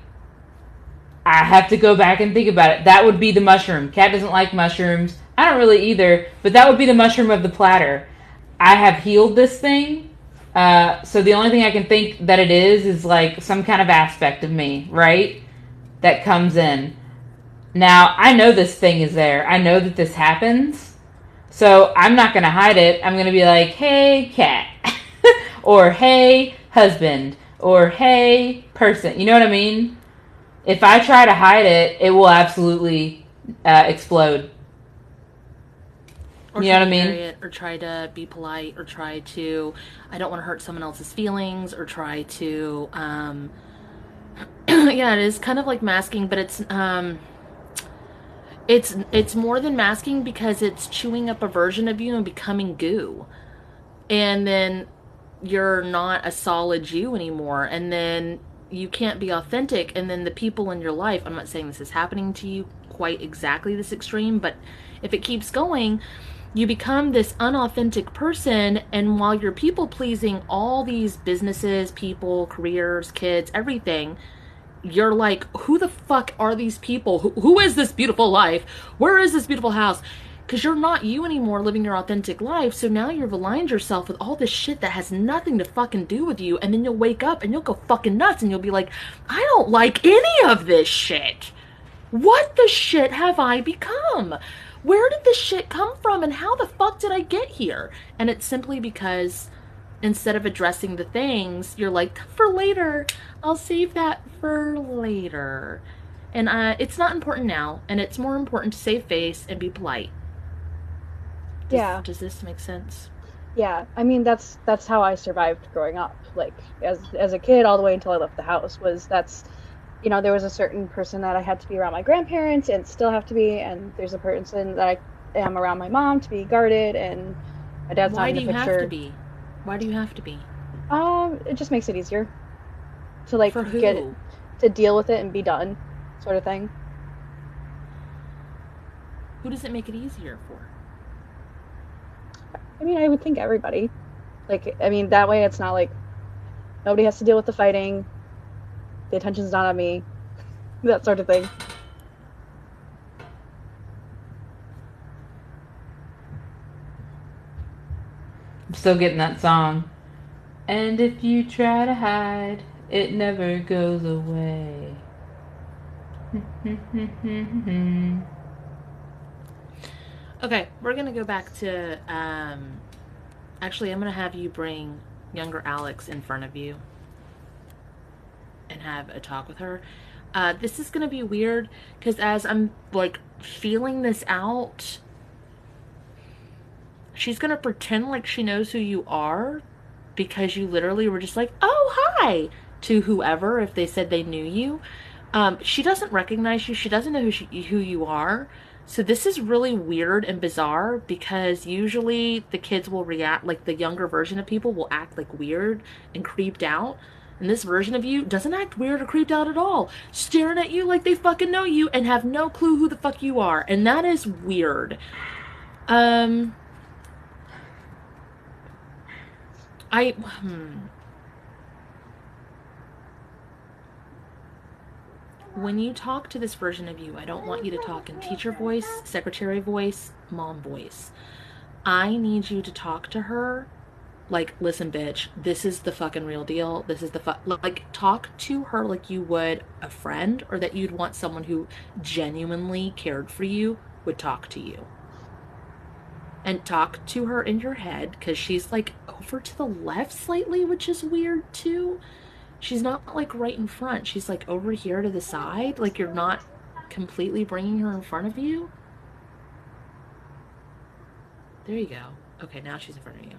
I have to go back and think about it. That would be the mushroom. Kat doesn't like mushrooms. I don't really either, but that would be the mushroom of the platter. I have healed this thing, so the only thing I can think that it is like some kind of aspect of me, right? That comes in. Now, I know this thing is there. I know that this happens, so I'm not going to hide it. I'm going to be like, hey, Kat, or hey, husband, or hey, person. You know what I mean? If I try to hide it, it will absolutely explode. Or you know what I mean? It, or try to be polite, or try to, I don't want to hurt someone else's feelings, or try to, yeah, it is kind of like masking, but it's more than masking because it's chewing up a version of you and becoming goo. And then you're not a solid you anymore. And then you can't be authentic, and then the people in your life, I'm not saying this is happening to you quite exactly this extreme, but if it keeps going, you become this unauthentic person, and while you're people pleasing all these businesses, people, careers, kids, everything, you're like, who the fuck are these people? Who is this beautiful life? Where is this beautiful house? Because you're not you anymore living your authentic life. So now you've aligned yourself with all this shit that has nothing to fucking do with you. And then you'll wake up and you'll go fucking nuts and you'll be like, I don't like any of this shit. What the shit have I become? Where did this shit come from and how the fuck did I get here? And it's simply because instead of addressing the things, you're like, for later. I'll save that for later. And it's not important now, and it's more important to save face and be polite. Does this make sense? Yeah, I mean that's how I survived growing up. Like as a kid, all the way until I left the house. There was a certain person that I had to be around my grandparents and still have to be, and there's a person that I am around my mom to be guarded, and my dad's not in the picture. Why do you have to be? Why do you have to be? It just makes it easier to For who? get it, to deal with it and be done, sort of thing. Who does it make it easier for? I mean, I would think everybody. That way it's not like nobody has to deal with the fighting. The attention's not on me. That sort of thing. I'm still getting that song. And if you try to hide, it never goes away. Okay, we're going to go back to, actually, I'm going to have you bring younger Alex in front of you and have a talk with her. This is going to be weird, because as I'm, feeling this out, she's going to pretend like she knows who you are, because you literally were just like, oh, hi, to whoever, if they said they knew you. She doesn't recognize you. She doesn't know who you are. So this is really weird and bizarre, because usually the kids will react, the younger version of people will act weird and creeped out. And this version of you doesn't act weird or creeped out at all. Staring at you like they fucking know you and have no clue who the fuck you are. And that is weird. When you talk to this version of you, I don't want you to talk in teacher voice, secretary voice, mom voice. I need you to talk to her listen, bitch, this is the fucking real deal. This is the talk to her like you would a friend, or that you'd want someone who genuinely cared for you would talk to you. And talk to her in your head, because she's over to the left slightly, which is weird too. She's not right in front. She's over here to the side. You're not completely bringing her in front of you. There you go. Okay, now she's in front of you.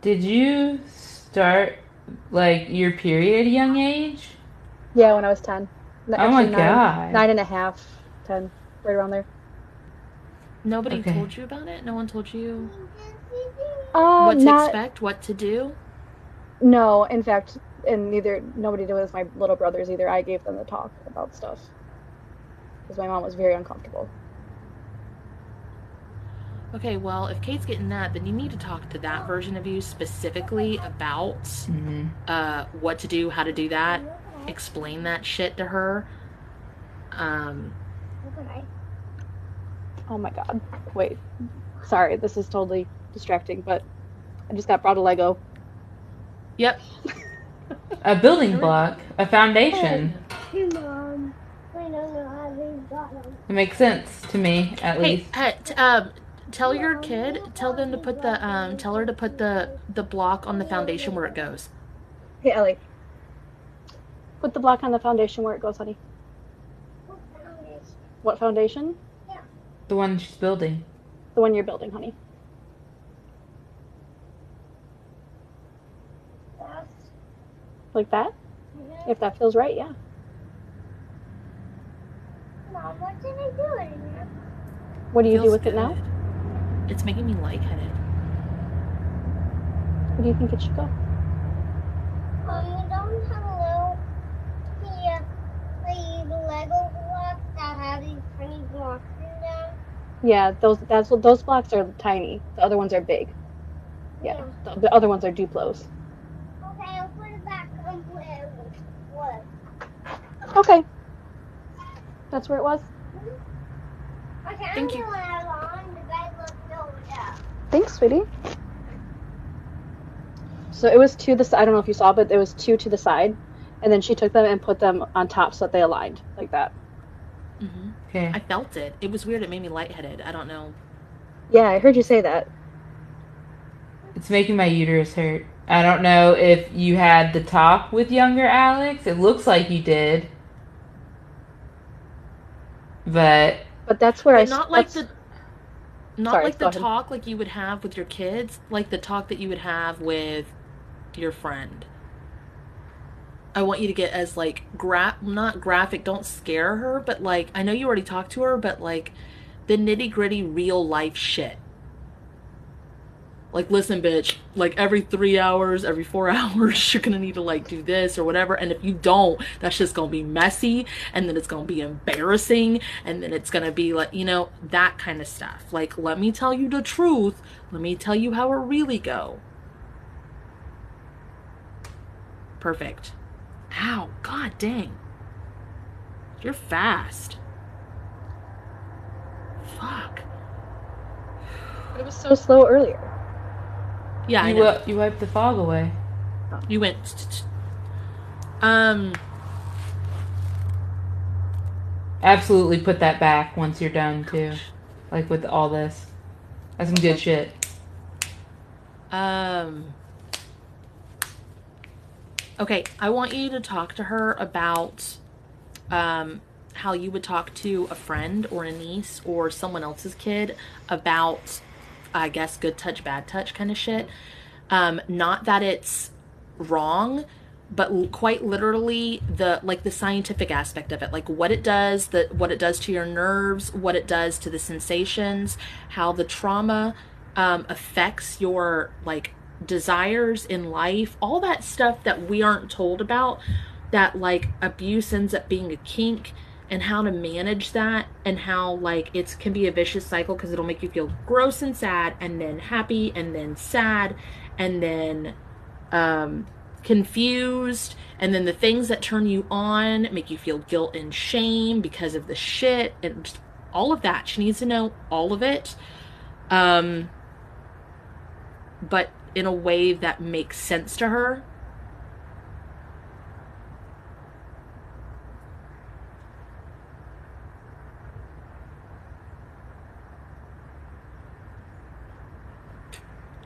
Did you start your period young age? Yeah, when I was 10. Oh my God. 9.5, 10, right around there. Nobody told you about it? No one told you what to expect, what to do? No, in fact, and nobody did with my little brothers either. I gave them the talk about stuff, because my mom was very uncomfortable. Okay, well, if Kate's getting that, then you need to talk to that version of you specifically about what to do, how to do that. Explain that shit to her. Oh my God. Wait. Sorry, this is totally distracting, but I just got brought a Lego. Yep. A building block, a foundation. Hey, Mom. I don't know how they got them. It makes sense to me, at least. Tell your kid, tell her to put the block on the foundation where it goes. Hey, Ellie. Put the block on the foundation where it goes, honey. What foundation? What foundation? Yeah. The one she's building. The one you're building, honey. That's... Like that? Mm-hmm. If that feels right, yeah. Mom, what did I do in here? What do you do with it now? It's making me lightheaded. Where do you think it should go? You don't have a little the Lego blocks that have these tiny blocks in them? Yeah, those blocks are tiny. The other ones are big. Yeah. The other ones are Duplos. Okay, I'll put Okay. That's where it was? Thank you. Thanks, sweetie. So it was to the side. I don't know if you saw, but there was two to the side. And then she took them and put them on top so that they aligned like that. Mm-hmm. Okay. I felt it. It was weird. It made me lightheaded. I don't know. Yeah, I heard you say that. It's making my uterus hurt. I don't know if you had the talk with younger Alex. It looks like you did. But that's where not like the talk like you would have with your kids, like the talk that you would have with your friend. I want you to get as like not graphic, don't scare her, but like I know you already talked to her, but like the nitty-gritty real life shit. Like, listen, bitch, like every 3 hours, every 4 hours, you're gonna need to like do this or whatever. And if you don't, that's just gonna be messy, and then it's gonna be embarrassing, and then it's gonna be like, that kind of stuff. Like, let me tell you the truth. Let me tell you how it really go. Perfect. Ow, god dang. You're fast. Fuck. But it was so slow earlier. Yeah, I know. You wiped the fog away. You went. Absolutely put that back once you're done too. Like with all this. That's some good shit. Okay, I want you to talk to her about how you would talk to a friend or a niece or someone else's kid about, I guess, good touch, bad touch kind of shit. Not that it's wrong, but quite literally the scientific aspect of it, like what it does to your nerves, what it does to the sensations, how the trauma affects your like desires in life, all that stuff that we aren't told about, that like abuse ends up being a kink, and how to manage that, and how like it can be a vicious cycle because it'll make you feel gross and sad, and then happy, and then sad, and then confused, and then the things that turn you on make you feel guilt and shame because of the shit, and just all of that. She needs to know all of it, but in a way that makes sense to her.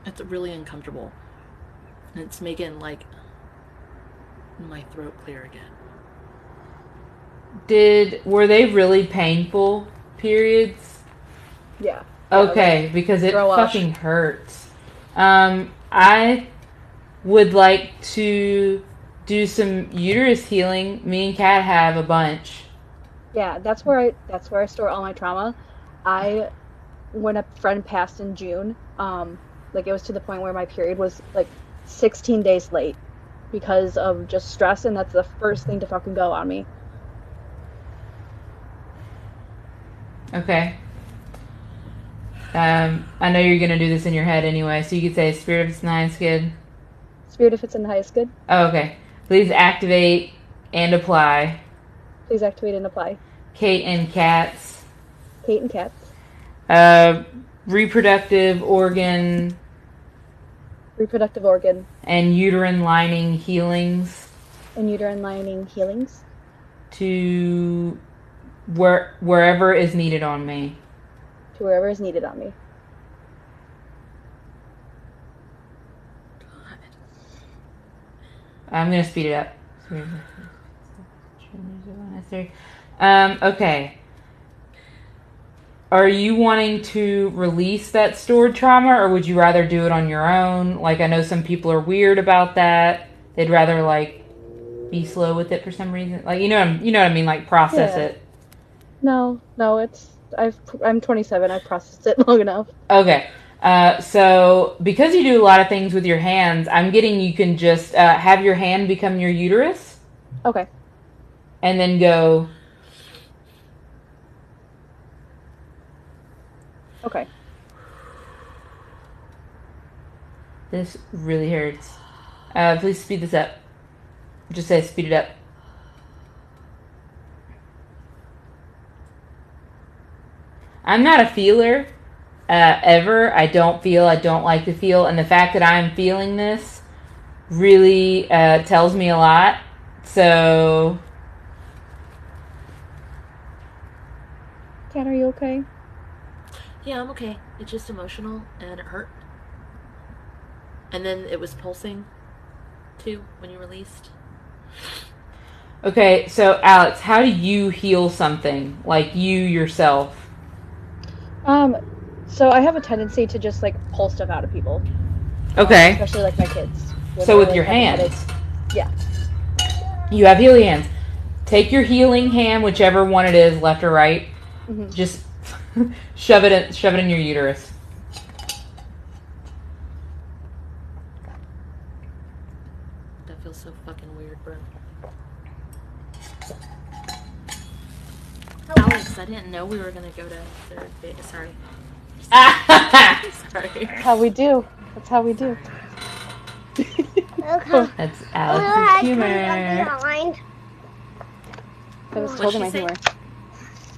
It's really uncomfortable, and it's making like my throat clear again. Were they really painful periods? Yeah. Okay, because it fucking hurts. I would like to do some uterus healing. Me and Kat have a bunch. Yeah, that's where I store all my trauma. When a friend passed in June, like it was to the point where my period was like 16 days late because of just stress, and that's the first thing to fucking go on me. Okay. I know you're gonna do this in your head anyway, so you could say Spirit if it's in the highest good. Spirit if it's in the highest good. Oh, okay. Please activate and apply. Please activate and apply. Kate and Kat's. Kate and Kat's. Reproductive organ. And uterine lining healings. To wherever is needed on me. God. I'm going to speed it up. Okay. Are you wanting to release that stored trauma, or would you rather do it on your own? Like, I know some people are weird about that. They'd rather, like, be slow with it for some reason. Like, you know what I mean? Like, process it. No, I'm 27. I've processed it long enough. Okay. So, because you do a lot of things with your hands, I'm getting you can just have your hand become your uterus. Okay. And then go... Okay. This really hurts. Please speed this up. Just say speed it up. I'm not a feeler ever. I don't like to feel. And the fact that I'm feeling this really tells me a lot. So... Kat, are you okay? Yeah, I'm okay. It's just emotional and it hurt. And then it was pulsing too when you released. Okay, so Alex, how do you heal something? Like you yourself? So I have a tendency to just like pull stuff out of people. Okay. Especially like my kids. So with like, your having hands? headaches. Yeah. You have healing hands. Take your healing hand, whichever one it is, left or right. Mm-hmm. Just shove it in your uterus. That feels so fucking weird, bro. Alex, I didn't know we were gonna go to third base. Sorry. Sorry. That's how we do. That's how we do. Okay. That's A little Alex's head humor. comes up behind. I was What'd told she my say? humor.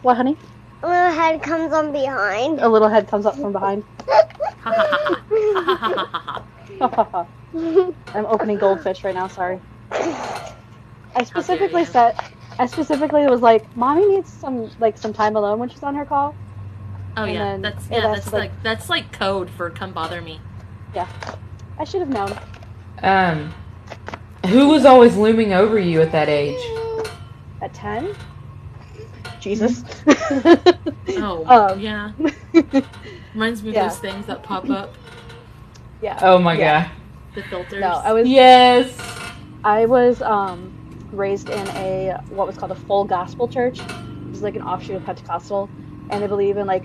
What, honey? A little head comes on behind. A little head comes up from behind. I'm opening goldfish right now, sorry. I specifically was like, Mommy needs some time alone when she's on her call. Oh And yeah, then that's like code for come bother me. Yeah. I should have known. Who was always looming over you at that age? At 10? Jesus. Yeah. Reminds me of those things that pop up. Yeah. Oh my god. The filters. No, I was raised in what was called a full gospel church. It was like an offshoot of Pentecostal, and they believe in like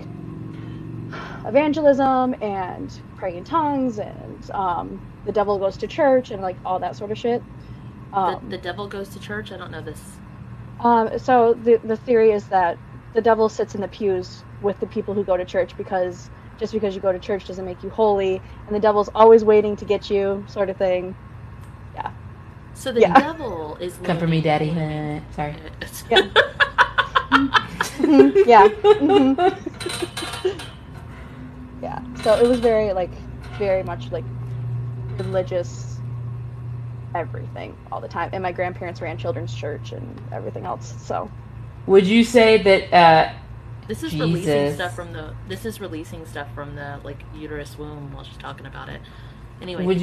evangelism and praying in tongues, and the devil goes to church and like all that sort of shit. The devil goes to church? I don't know this. So the theory is that the devil sits in the pews with the people who go to church, because just because you go to church doesn't make you holy, and the devil's always waiting to get you, sort of thing. Yeah. So the devil is Come for me, Daddy. Sorry. Yeah. Yeah. Mm-hmm. Yeah. So it was very much like religious everything all the time. And my grandparents ran children's church and everything else. So would you say that this is releasing stuff from the like uterus womb while she's talking about it. Anyway, would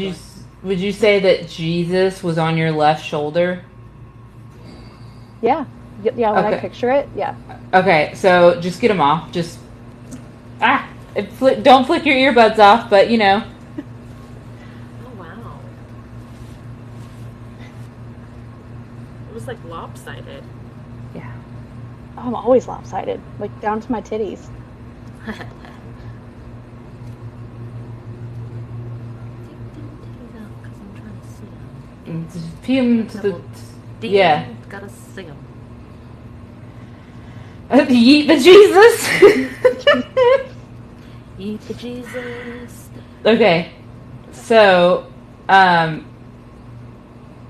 you say that Jesus was on your left shoulder? Yeah. Yeah, when I picture it, yeah. Okay, so just get them off. Just don't flick your earbuds off, but you know. Oh wow. It was like lopsided. Yeah. Oh, I'm always lopsided, like down to my titties. Pee him to the... Yeah. Gotta sing him. Yeet the Jesus! Eat the Jesus. Okay. So,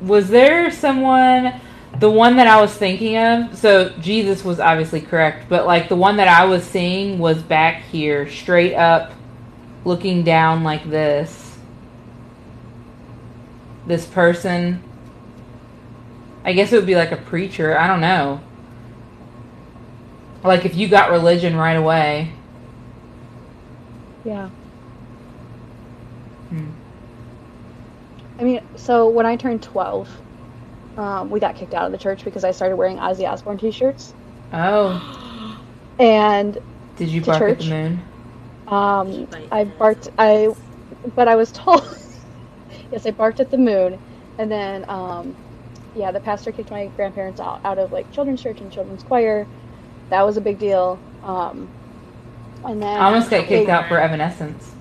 was there someone... The one that I was thinking of... So, Jesus was obviously correct, but like the one that I was seeing was back here, straight up, looking down like this. This person, I guess it would be like a preacher. I don't know. Like if you got religion right away. Yeah. I mean, so when I turned 12, we got kicked out of the church because I started wearing Ozzy Osbourne t-shirts. Oh. And did you bark at the moon? I barked. But I was told. Yes, I barked at the moon, and then, the pastor kicked my grandparents out of like children's church and children's choir. That was a big deal. And then I almost got kicked out for Evanescence.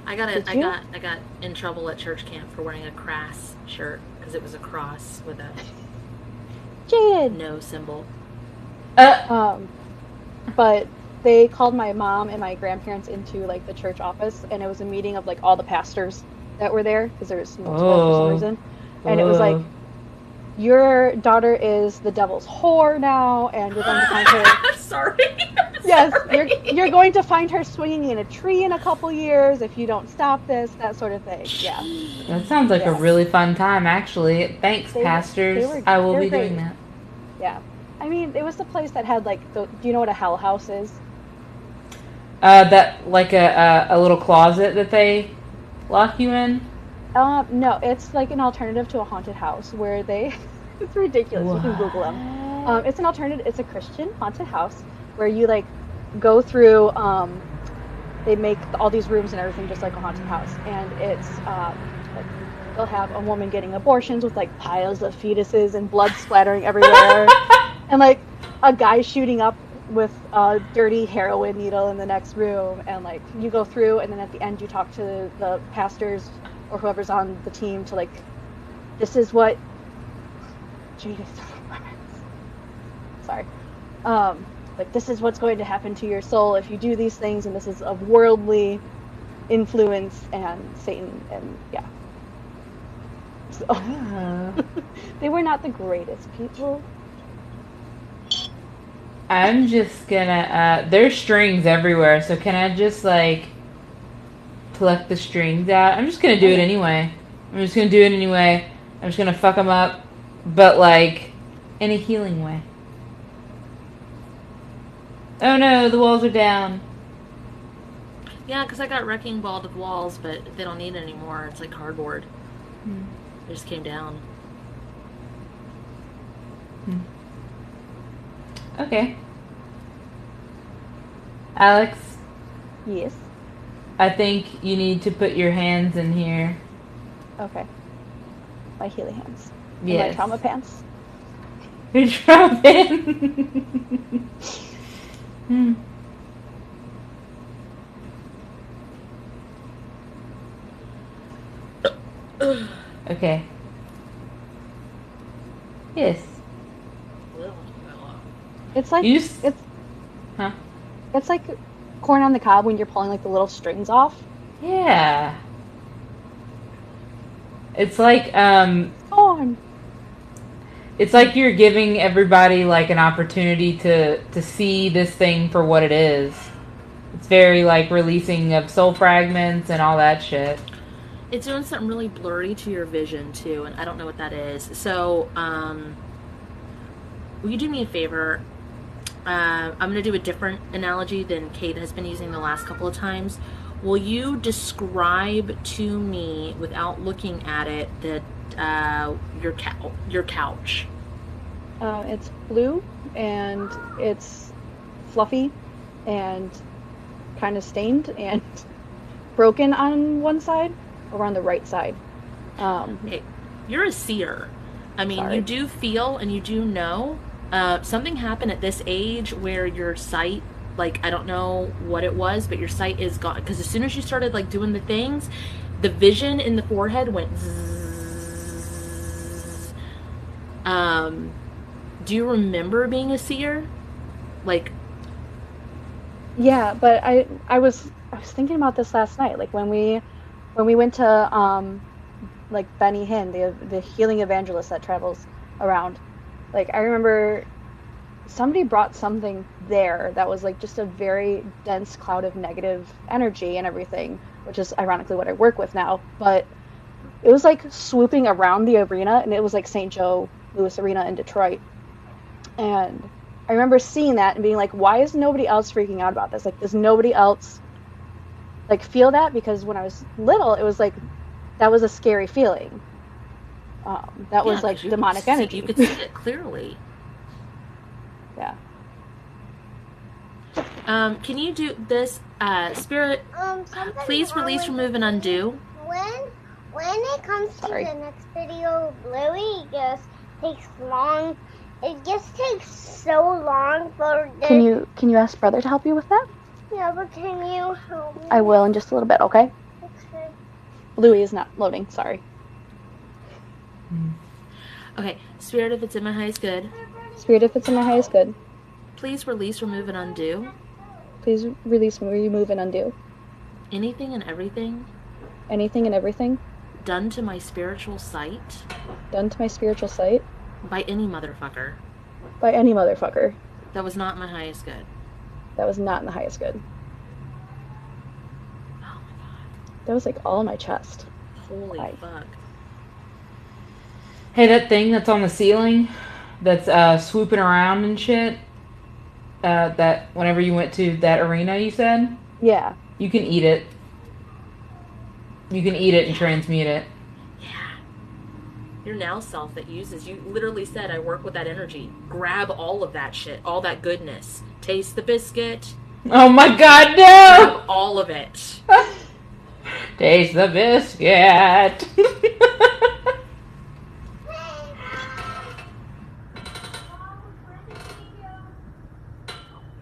I got in trouble at church camp for wearing a crass shirt because it was a cross with a no symbol. But they called my mom and my grandparents into like the church office, and it was a meeting of like all the pastors that were there, because there was multiple for some reason, and it was like, your daughter is the devil's whore now, and you're going to find her. Sorry. Yes, you're going to find her swinging in a tree in a couple years if you don't stop this, that sort of thing. Yeah. That sounds like a really fun time, actually. Thanks, pastors. I will be great. doing that. Yeah. I mean, it was the place that had like do you know what a hell house is? That like a little closet that they lock you in. No, it's like an alternative to a haunted house where they. It's ridiculous. You can Google them. It's an alternative. It's a Christian haunted house where you like go through. They make all these rooms and everything just like a haunted house, and it's like they'll have a woman getting abortions with like piles of fetuses and blood splattering everywhere, and like a guy shooting up with a dirty heroin needle in the next room, and like you go through, and then at the end you talk to the pastors or whoever's on the team to like, this is what. Jesus. Sorry. Like this is what's going to happen to your soul if you do these things, and this is of worldly influence and Satan, and yeah. So they were not the greatest people. I'm just gonna, there's strings everywhere, so can I just, like, pluck the strings out? I'm just gonna do it anyway. I'm just gonna fuck them up, but, like, in a healing way. Oh no, the walls are down. Yeah, because I got wrecking ball to the walls, but they don't need it anymore. It's like cardboard. They just came down. Okay. Alex? Yes. I think you need to put your hands in here. Okay. My healing hands. Yes. And my trauma pants. Your trauma pants. Okay. Yes. It's like it's like corn on the cob when you're pulling like the little strings off. Yeah. It's like it's like you're giving everybody like an opportunity to see this thing for what it is. It's very like releasing of soul fragments and all that shit. It's doing something really blurry to your vision too, and I don't know what that is. So, will you do me a favor? I'm going to do a different analogy than Kate has been using the last couple of times. Will you describe to me, without looking at it, your couch? It's blue, and it's fluffy, and kind of stained, and broken on one side, or on the right side. Hey, you're a seer. I mean, Sorry. You do feel and you do know. Something happened at this age where your sight, like, I don't know what it was, but your sight is gone. Because as soon as you started, like, doing the things, the vision in the forehead went zzz. Do you remember being a seer? Like... Yeah, but I was thinking about this last night. Like, when we went to, like, Benny Hinn, the healing evangelist that travels around. Like, I remember somebody brought something there that was, like, just a very dense cloud of negative energy and everything, which is ironically what I work with now. But it was, like, swooping around the arena, and it was, like, St. Joe Louis Arena in Detroit. And I remember seeing that and being like, why is nobody else freaking out about this? Like, does nobody else, like, feel that? Because when I was little, it was, like, that was a scary feeling. That was like demonic energy. You could see it clearly. Yeah. Can you do this, Spirit? Please release, remove, and undo. When it comes to the next video, Bluey just takes long. It just takes so long for the... Can you ask Brother to help you with that? Yeah, but can you help me? I will in just a little bit, okay? Okay. Bluey is not loading, sorry. Okay, Spirit, if it's in my highest good. Spirit, if it's in my highest good. Please release, remove, and undo. Please release, remove, and undo. Anything and everything. Anything and everything. Done to my spiritual sight. Done to my spiritual sight. By any motherfucker. By any motherfucker. That was not my highest good. That was not in the highest good. Oh my god. That was like all in my chest. Holy fuck. Hey, that thing that's on the ceiling, that's swooping around and shit. That whenever you went to that arena, you said. Yeah. You can eat it. You can eat it and transmute it. Yeah. Your now self that uses, you literally said, I work with that energy. Grab all of that shit, all that goodness. Taste the biscuit. Oh my god, no! Grab all of it. Taste the biscuit.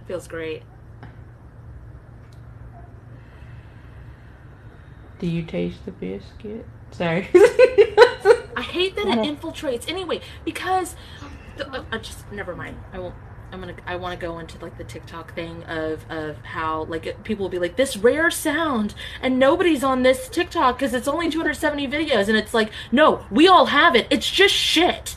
Feels great. Do you taste the biscuit? Sorry. I hate that it infiltrates. Anyway, because I just never mind. I won't. I want to go into like the TikTok thing of how like people will be like, this rare sound and nobody's on this TikTok because it's only 270 videos, and it's like, no, we all have it. It's just shit.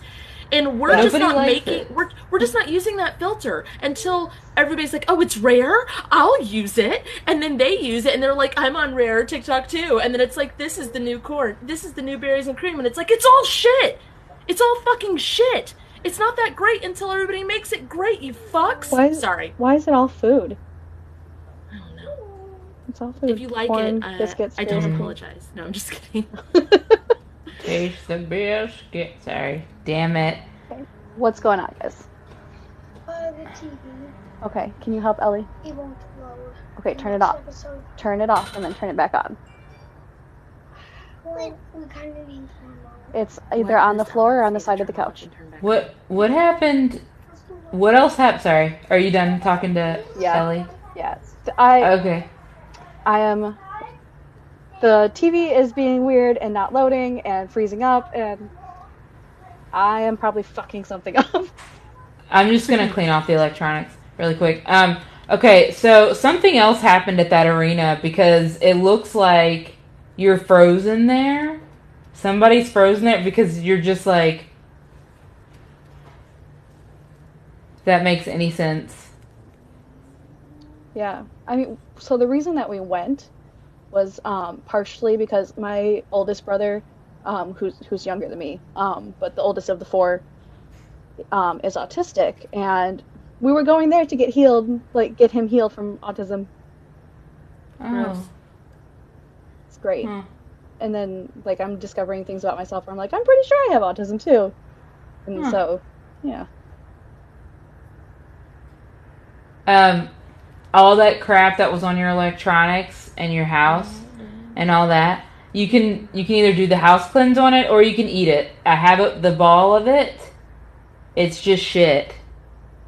And we're just not making we're just not using that filter until everybody's like, oh, it's rare, I'll use it, and then they use it and they're like, I'm on rare TikTok too, and then it's like, this is the new corn, this is the new berries and cream, and it's like, it's all shit, it's all fucking shit. It's not that great until everybody makes it great, you fucks. Sorry. Why is it all food? I don't know. It's all food. If you like corn, it, biscuits, I don't apologize. No, I'm just kidding. Taste the biscuit. Sorry. Damn it. Okay. What's going on, guys? The TV. Okay, can you help Ellie? It won't load. Okay, turn it off. Turn it off and then turn it back on. We kind of need to know. It's either on the floor or on the side of the couch. What happened? What else happened? Sorry. Are you done talking to Ellie? Yes. Okay. I am. The TV is being weird and not loading and freezing up, and I am probably fucking something up. I'm just gonna clean off the electronics really quick. Okay, so something else happened at that arena because it looks like you're frozen there. Somebody's frozen there because you're just like. If that makes any sense. Yeah, I mean, so the reason that we went was partially because my oldest brother, who's younger than me, but the oldest of the four, is autistic, and we were going there to get healed, like get him healed from autism. Oh. It's great. Huh. And then like I'm discovering things about myself where I'm like, I'm pretty sure I have autism too. And so, yeah. All that crap that was on your electronics and your house and all that, you can either do the house cleanse on it or you can eat it. I have the ball of it. It's just shit.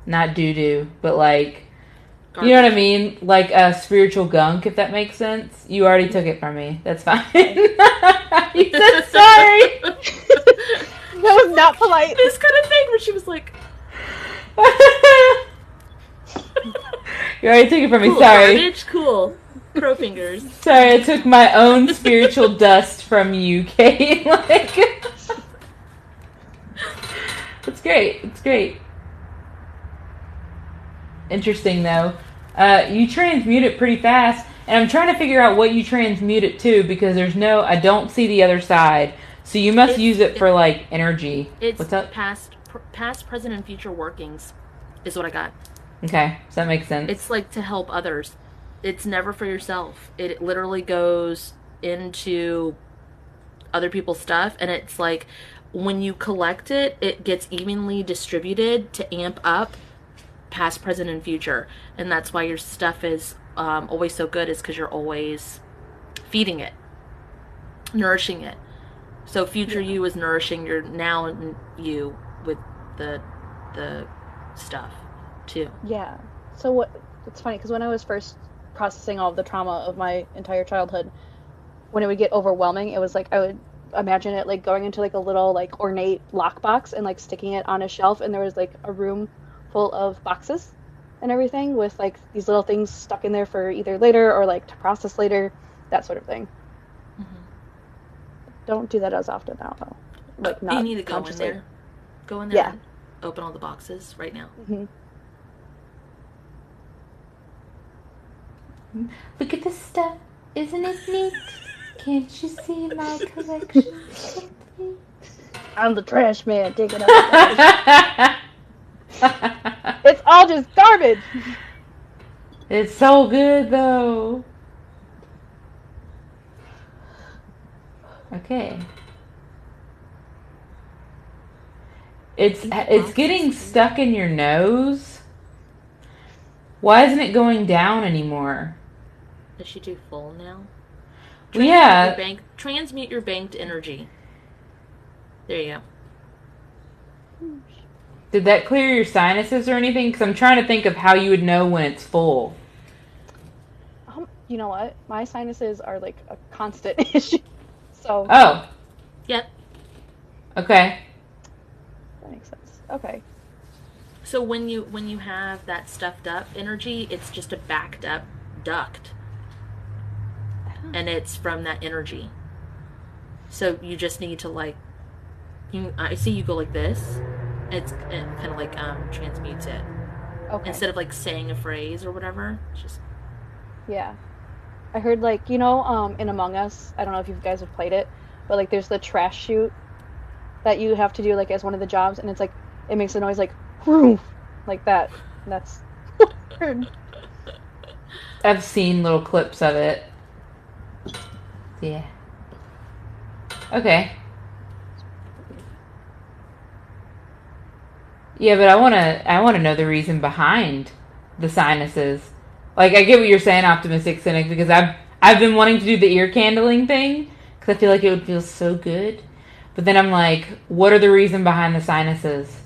Not doo-doo, but like, you know what I mean? Like a spiritual gunk, if that makes sense. You already took it from me. That's fine. You said sorry. That was not polite. This kind of thing where she was like, you already took it from me. cool, Sorry. Garbage, cool. Crow fingers. Sorry, I took my own spiritual dust from you, Kate. Like, it's great. It's great. Interesting, though. You transmute it pretty fast, and I'm trying to figure out what you transmute it to because I don't see the other side. So you must use it for, like, energy. It's What's up? past, present, and future workings is what I got. Okay, so that makes sense. It's like to help others. It's never for yourself. It literally goes into other people's stuff, and it's like when you collect it, it gets evenly distributed to amp up past, present, and future. And that's why your stuff is always so good, is because you're always feeding it, nourishing it. So future you is nourishing your now you with the stuff too. Yeah. So it's funny because when I was first processing all of the trauma of my entire childhood, when it would get overwhelming, it was like I would imagine it like going into like a little like ornate lockbox and like sticking it on a shelf, and there was like a room full of boxes and everything with like these little things stuck in there for either later or like to process later, that sort of thing. Mm-hmm. Don't do that as often now, though. Like not you need to go in there. Go in there. Yeah. And open all the boxes right now. Mm-hmm. Look at this stuff. Isn't it neat? Can't you see my collection complete? I'm the trash man. Take it up. It's all just garbage. It's so good though. Okay. It's getting stuck in your nose. Why isn't it going down anymore? Does she do full now? Transmute your banked energy. There you go. Did that clear your sinuses or anything? Because I'm trying to think of how you would know when it's full. You know what? My sinuses are like a constant issue. So. Oh. Yep. Okay. That makes sense. Okay. So when you have that stuffed up energy, it's just a backed up duct. And it's from that energy. So you just need to I see you go like this. It kind of transmutes it. Okay. Instead of saying a phrase or whatever. It's just. Yeah. I heard in Among Us, I don't know if you guys have played it, but there's the trash chute that you have to do as one of the jobs, and it's it makes a noise whoosh, like that. And that's I've seen little clips of it. Yeah. Okay. Yeah, but I wanna know the reason behind the sinuses. I get what you're saying, optimistic cynic, because I've been wanting to do the ear candling thing because I feel like it would feel so good. But then I'm like, what are the reason behind the sinuses?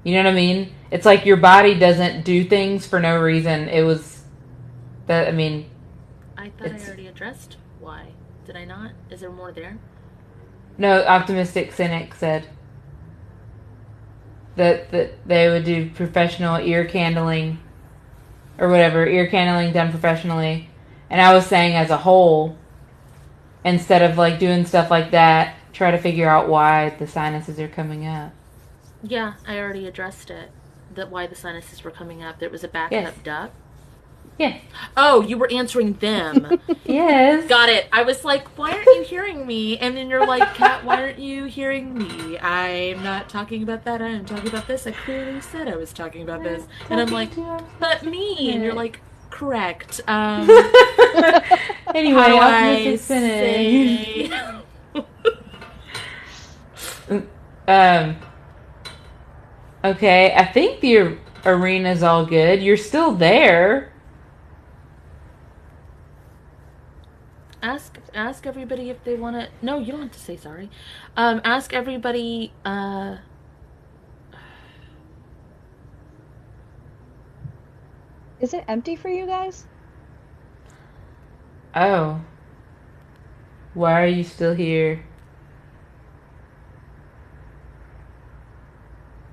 You know what I mean? It's like your body doesn't do things for no reason. It was that, I mean. I thought I already addressed why. Did I not? Is there more there? No, optimistic cynic said that they would do professional ear candling or whatever, ear candling done professionally. And I was saying as a whole, instead of doing stuff like that, try to figure out why the sinuses are coming up. Yeah, I already addressed it. That why the sinuses were coming up. There was a backup duct. Yes. Oh, you were answering them. Yes. Got it. I was like, why aren't you hearing me? And then you're like, Kat, why aren't you hearing me? I'm not talking about that. I'm talking about this. I clearly said I was talking about this. And I'm like, but me. And you're like, correct. Anyway, optimistic cynic. Okay, I think the arena's all good. You're still there. Ask everybody if they want to. No, you don't have to say sorry. Ask everybody. Is it empty for you guys? Oh. Why are you still here?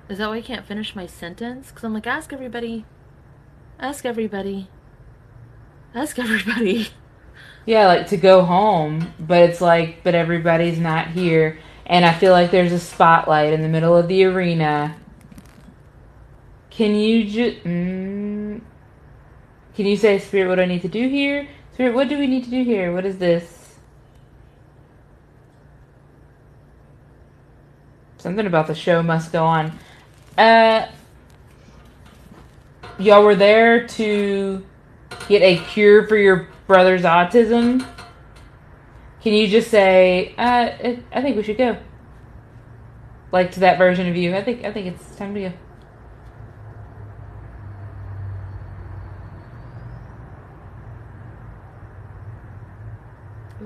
Is that why I can't finish my sentence? Because I'm like, ask everybody. Ask everybody. Ask everybody. Yeah, to go home, but it's but everybody's not here. And I feel like there's a spotlight in the middle of the arena. Can you can you say, Spirit, what do I need to do here? Spirit, what do we need to do here? What is this? Something about the show must go on. Y'all were there to get a cure for your brother's autism. Can you just say, I think we should go? To that version of you. I think it's time to go.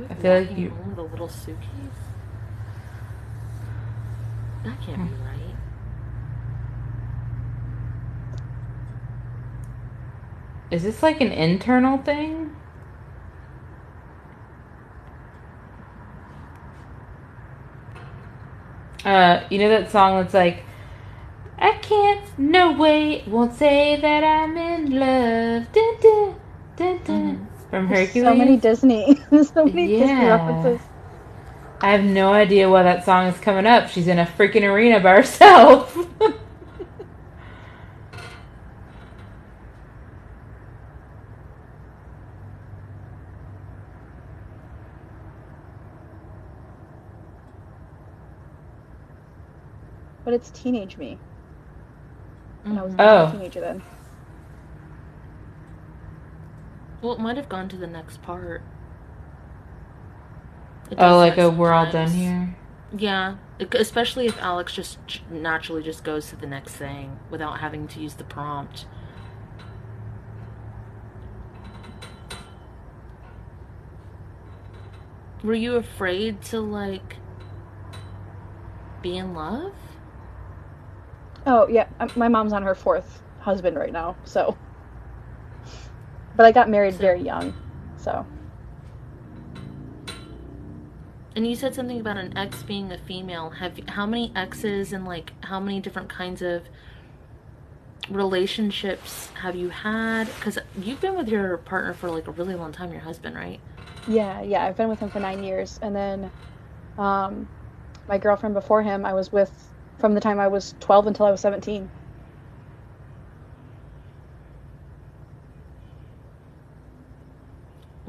I feel like you. Home with a little suitcase. That can't be right. Is this an internal thing? You know that song that's I can't, no way, won't say that I'm in love. Dun, dun, dun, dun. From Hercules. So many Disney. Disney references. I have no idea why that song is coming up. She's in a freaking arena by herself. But it's teenage me. And I was Mhm. not a Oh. teenager then. Well, it might have gone to the next part. It Oh, does like that we're all done sometimes. here? Yeah, especially if Alex just naturally just goes to the next thing without having to use the prompt. Were you afraid to, like, be in love? Oh, yeah. My mom's on her 4th husband right now, so. But I got married So, very young, so. and you said something about an ex being a female. How many exes and, like, how many different kinds of relationships have you had? Because you've been with your partner for, like, a really long time, your husband, right? Yeah, I've been with him for 9 years. And then um, my girlfriend before him, I was with from the time I was 12 until I was 17.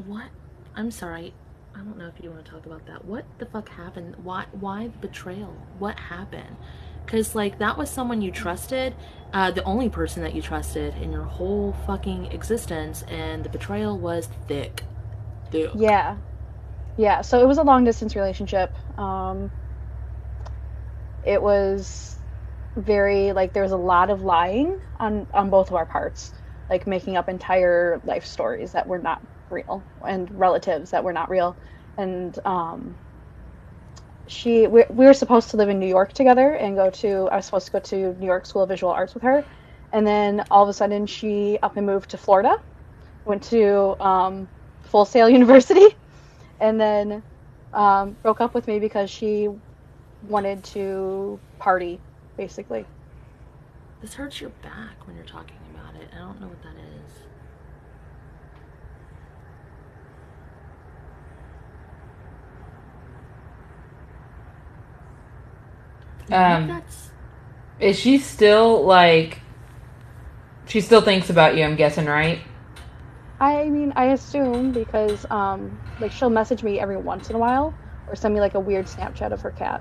What? I'm sorry. I don't know if you want to talk about that. What the fuck happened? Why the betrayal? What happened? Because, like, that was someone you trusted, the only person that you trusted in your whole fucking existence, and the betrayal was thick. Thick. Yeah, so it was a long distance relationship. It was very like there was a lot of lying on both of our parts, like making up entire life stories that were not real and relatives that were not real. And we were supposed to live in New York together and I was supposed to go to New York School of Visual Arts with her. And then all of a sudden she up and moved to Florida, went to Full Sail University, and then broke up with me because she wanted to party, basically. This hurts your back when you're talking about it. I don't know what that is. I think that's. Is she still like? She still thinks about you. I'm guessing, right? I mean, I assume because like she'll message me every once in a while or send me like a weird Snapchat of her cat.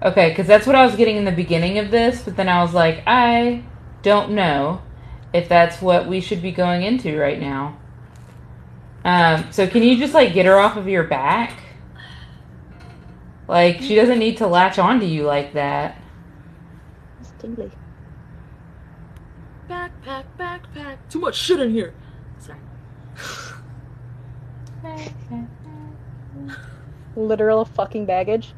Okay, because that's what I was getting in the beginning of this, but then I was like, I don't know if that's what we should be going into right now. So can you just like get her off of your back? Like she doesn't need to latch onto you like that. It's tingly. Backpack. Too much shit in here. Sorry. Literal fucking baggage.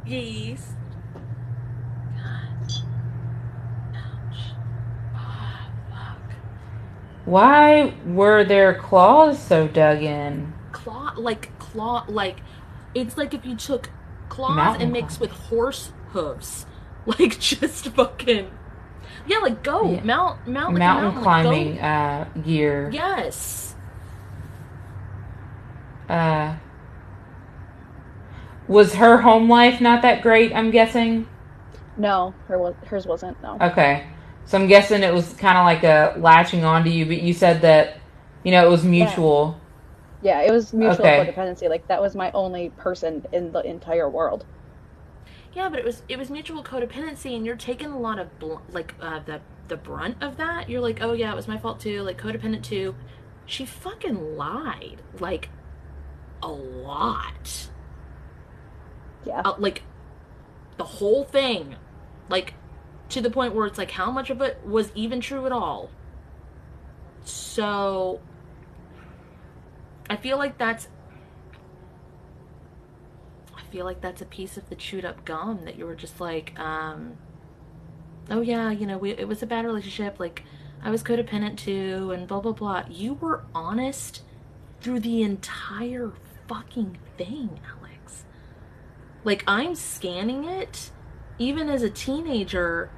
Yes. God. Ouch. Ah, fuck. Why were their claws so dug in? Claw, like, it's like if you took claws Mountain and mixed claw. with horse hooves. Like, just fucking. Yeah, like, go. Yeah. Mount like a Mountain mountain. climbing Like, go. gear. Yes. Was her home life not that great, I'm guessing? No, hers wasn't. No. Okay. So I'm guessing it was kind of like a latching onto you, but you said that, it was Yeah. mutual. Yeah, it was mutual Okay. codependency. Like that was my only person in the entire world. Yeah, but it was mutual codependency, and you're taking a lot of the brunt of that. You're like, oh yeah, it was my fault too. Like codependent too. She fucking lied, like a lot. Yeah. Like the whole thing, like to the point where it's like, how much of it was even true at all? So I feel like that's a piece of the chewed up gum that you were just like, oh yeah, it was a bad relationship. Like, I was codependent too, and blah blah blah. You were honest through the entire fucking thing, Alex. Like, I'm scanning it, even as a teenager.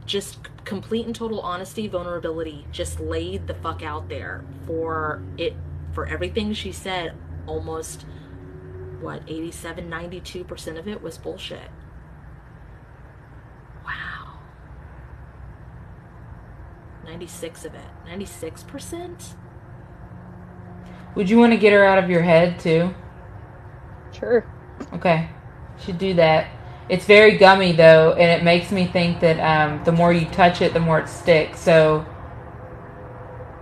Just complete and total honesty, vulnerability, just laid the fuck out there for everything she said. Almost, 87, 92% of it was bullshit. Wow. 96 of it. 96%? Would you want to get her out of your head too? Sure. Okay. Should do that. It's very gummy, though, and it makes me think that the more you touch it, the more it sticks. So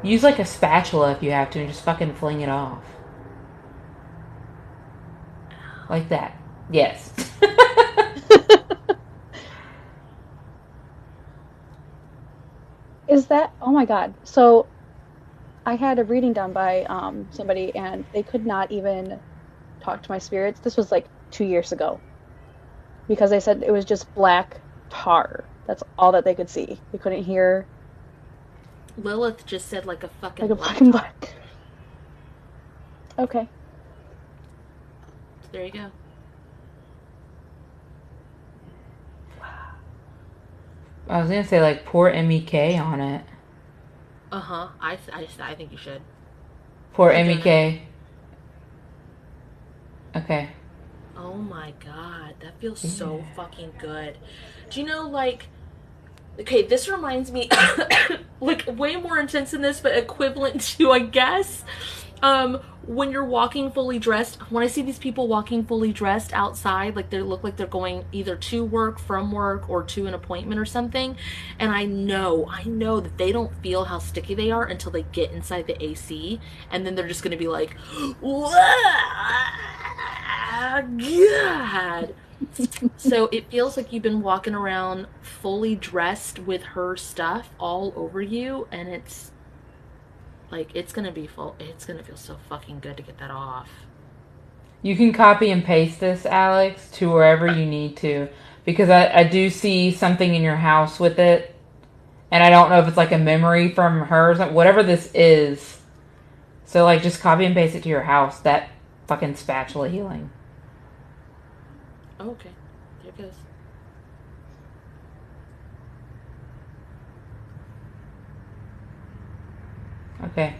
use like a spatula if you have to and just fucking fling it off. Like that. Yes. Is that? Oh my God. So I had a reading done by somebody, and they could not even talk to my spirits. This was like 2 years ago because they said it was just black tar. That's all that they could see. They couldn't hear Lilith just said like a fucking like a black and laptop. black. Okay. There you go. I was gonna say like pour MEK on it. I think you should. Pour I'm doing MEK. Okay. Oh my God, that feels so fucking good. Do you know, like, okay, this reminds me, like, way more intense than this, but equivalent to, I guess, when you're walking fully dressed. When I see these people walking fully dressed outside, like, they look like they're going either to work, from work, or to an appointment or something, and I know that they don't feel how sticky they are until they get inside the AC, and then they're just gonna be like, God. So it feels like you've been walking around fully dressed with her stuff all over you, and it's like it's gonna feel so fucking good to get that off. You can copy and paste this, Alex, to wherever you need to. Because I do see something in your house with it. And I don't know if it's like a memory from her or something. Whatever this is. So, like, just copy and paste it to your house. That fucking spatula healing. Oh, okay. There it goes. Okay.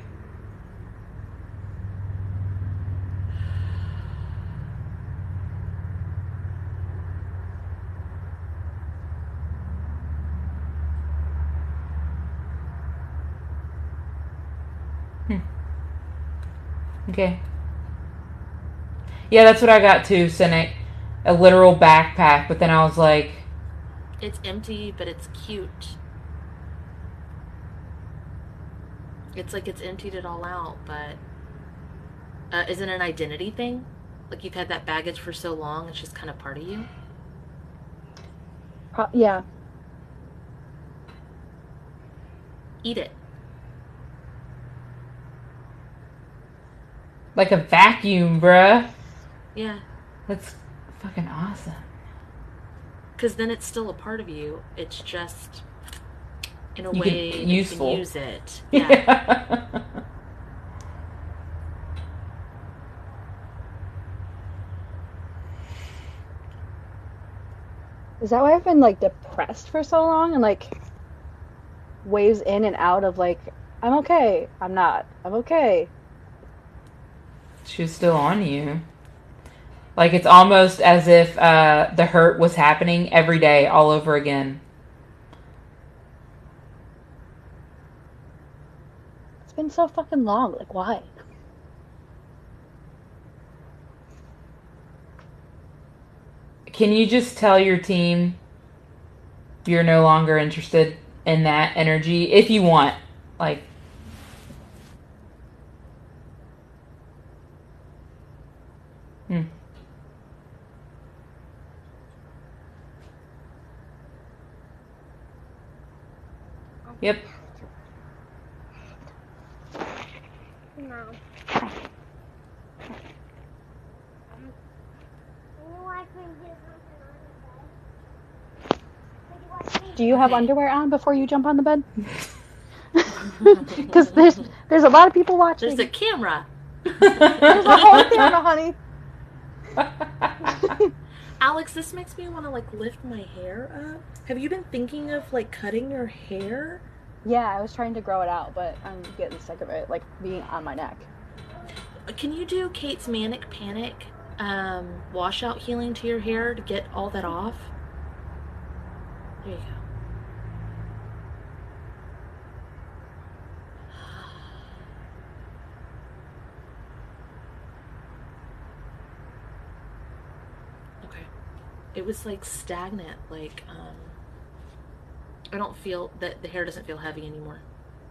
Okay. Yeah, that's what I got too, Cynic. A literal backpack, but then I was like... It's empty, but it's cute. It's like it's emptied it all out, but... is it an identity thing? Like you've had that baggage for so long, it's just kind of part of you? Yeah. Eat it. Like a vacuum, bruh. Yeah. That's fucking awesome. Because then it's still a part of you. It's just in a You way can, that useful. you can use it. Yeah. Is that why I've been like depressed for so long and like waves in and out of like I'm okay, I'm not, I'm okay. She was still on you. Like, it's almost as if the hurt was happening every day all over again. It's been so fucking long. Like, why? Can you just tell your team you're no longer interested in that energy? If you want. Like... Yep. No. Do you have underwear on before you jump on the bed? Because there's a lot of people watching. There's a camera. There's a whole camera, honey. Alex, this makes me want to like lift my hair up. Have you been thinking of like cutting your hair? Yeah, I was trying to grow it out, but I'm getting sick of it, like being on my neck. Can you do Kate's Manic Panic washout healing to your hair to get all that off? There you go. Okay. It was like stagnant. Like, I don't feel that the hair doesn't feel heavy anymore.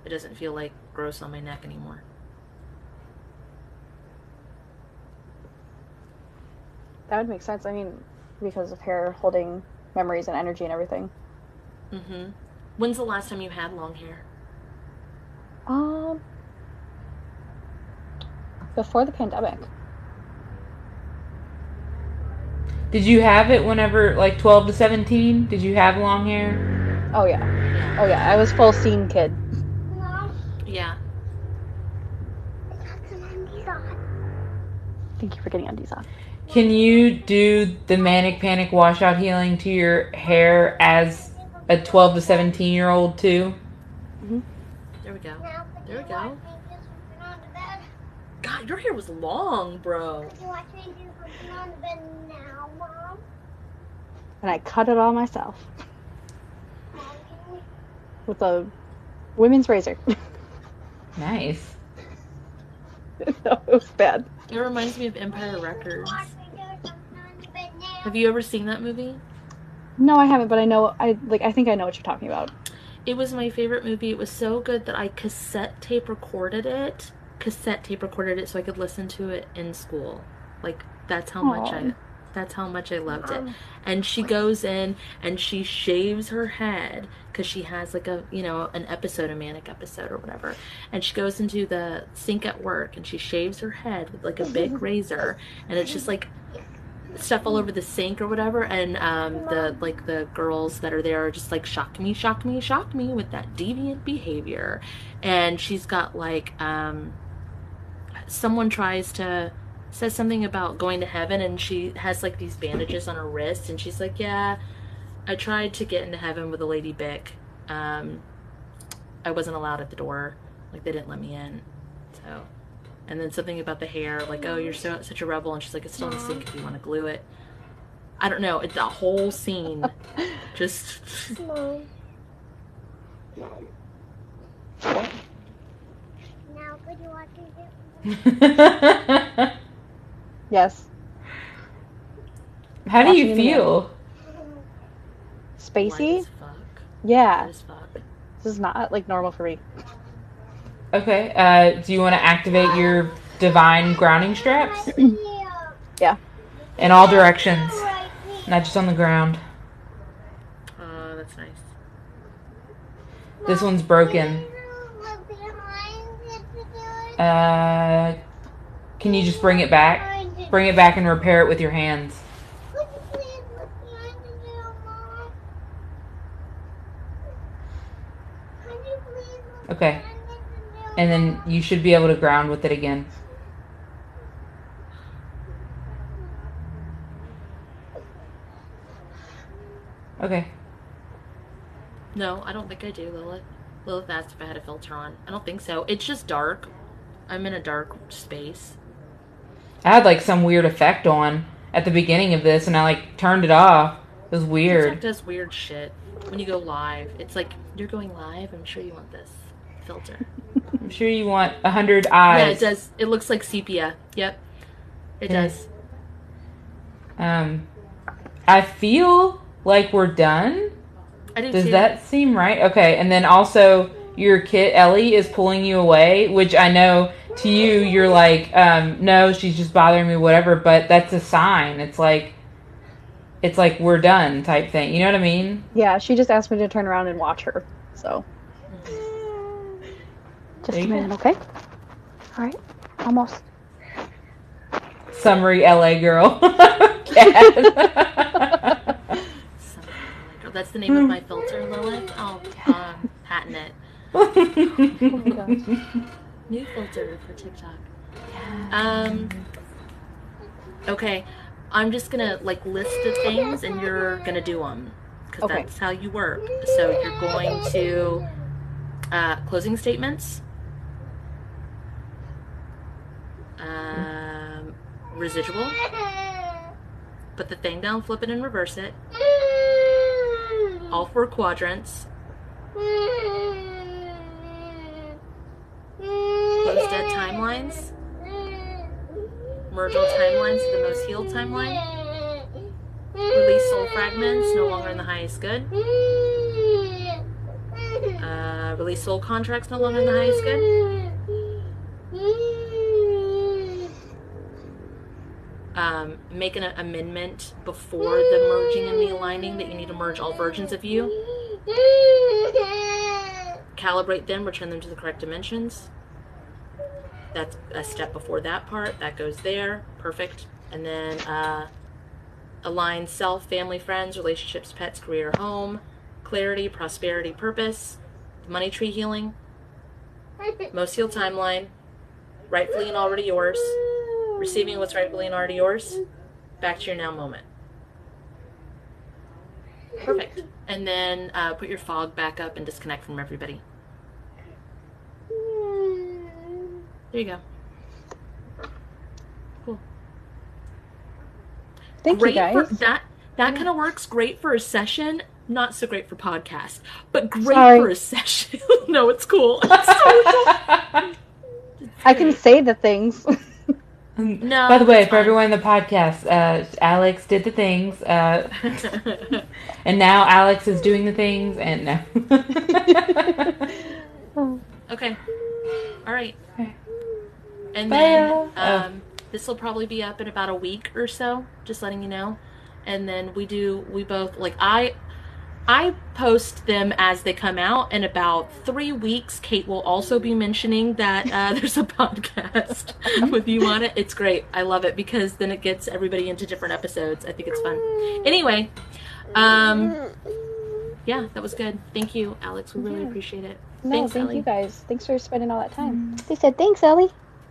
It doesn't feel like gross on my neck anymore. That would make sense. I mean, because of hair holding memories and energy and everything. Mm-hmm. When's the last time you had long hair? Before the pandemic. Did you have it whenever, like 12 to 17? Did you have long hair? Oh yeah. Oh yeah. I was full scene kid. Mom, Yeah. I got some undies on. Thank you for getting undies on. Can you do the manic panic washout healing to your hair as a 12 to 17-year-old too? Mm-hmm. There we go. Now, could There we you go. watch me do something on the bed? God, your hair was long, bro. Could you watch me do something on the bed now, Mom? And I cut it all myself Mom, can we? with a women's razor. Nice. No, it was bad. It reminds me of Empire Records. Watch me do something on the bed now. Have you ever seen that movie? No, I haven't, but I know. I think I know what you're talking about. It was my favorite movie. It was so good that I cassette tape recorded it so I could listen to it in school. Like, that's how much I loved it. And she goes in and she shaves her head because she has like a manic episode or whatever. And she goes into the sink at work and she shaves her head with like a big razor, and it's just like stuff all over the sink or whatever. And the girls that are there are just like, shock me with that deviant behavior. And she's got like someone says something about going to heaven, and she has like these bandages on her wrist, and she's like, yeah, I tried to get into heaven with a lady Bic. I wasn't allowed at the door. Like, they didn't let me in. So, and then something about the hair, like, oh, you're such a rebel, and she's like, it's still in the sink if you want to glue it. I don't know. It's a whole scene. Just. Mom. Now, could you watch me do? Yes. How do Watching you it feel? Light Spacey? as fuck. Yeah. Light as fuck. This is not like normal for me. Okay. Do you want to activate your divine grounding straps? Yeah. In all directions, not just on the ground. Oh, that's nice. This one's broken. Can you just bring it back? Bring it back and repair it with your hands. Okay. And then you should be able to ground with it again. Okay. No, I don't think I do, Lilith. Lilith asked if I had a filter on. I don't think so. It's just dark. I'm in a dark space. I had like some weird effect on at the beginning of this, and I like turned it off. It was TikTok weird. does weird shit when you go live. It's like, you're going live? I'm sure you want this filter. I'm sure you want 100 eyes. Yeah, it does. It looks like sepia. Yep. It does. I feel like we're done. I do Does too. that seem right? Okay, and then also your kid Ellie is pulling you away, which I know to you you're like, no, she's just bothering me, whatever. But that's a sign. It's like we're done type thing. You know what I mean? Yeah, she just asked me to turn around and watch her. So. Just There a you minute, go. okay? All right. Almost. Summary LA girl. That's the name of my filter, Lilith. Oh, patent it. Oh my gosh. New filter for TikTok. Okay, I'm just gonna like list the things, and you're gonna do them because Okay. that's how you work. So you're going to closing statements, residual. Put the thing down, flip it, and reverse it. All 4 quadrants. Close dead timelines. Merge all timelines to the most healed timeline. Release soul fragments, no longer in the highest good. Release soul contracts, no longer in the highest good. Make an amendment before the merging and the aligning that you need to merge all versions of you. Calibrate them, return them to the correct dimensions. That's a step before that part. That goes there. Perfect. And then align self, family, friends, relationships, pets, career, home, clarity, prosperity, purpose, money tree healing, most healed timeline, rightfully and already yours, receiving what's rightfully and already yours, back to your now moment. Perfect. And then put your fog back up and disconnect from everybody. There you go. Cool. Thank you, guys. That kind of works great for a session, not so great for podcast, but great for a session. No, it's cool. I can say the things. No. By the way, for everyone in the podcast, Alex did the things, and now Alex is doing the things, and no. Okay. All right. Okay. And then this will probably be up in about a week or so, just letting you know. And then we both, like, I post them as they come out. In about 3 weeks, Kate will also be mentioning that there's a podcast with you on it. It's great. I love it because then it gets everybody into different episodes. I think it's fun. Anyway, yeah, that was good. Thank you, Alex. We really appreciate it. No, thanks, thank Ellie. you guys. Thanks for spending all that time. They said thanks, Ellie.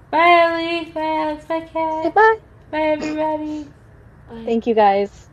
Bye, Ellie. Bye, Alex. Bye, Kat. Say bye. Bye, everybody. Bye. Thank you, guys.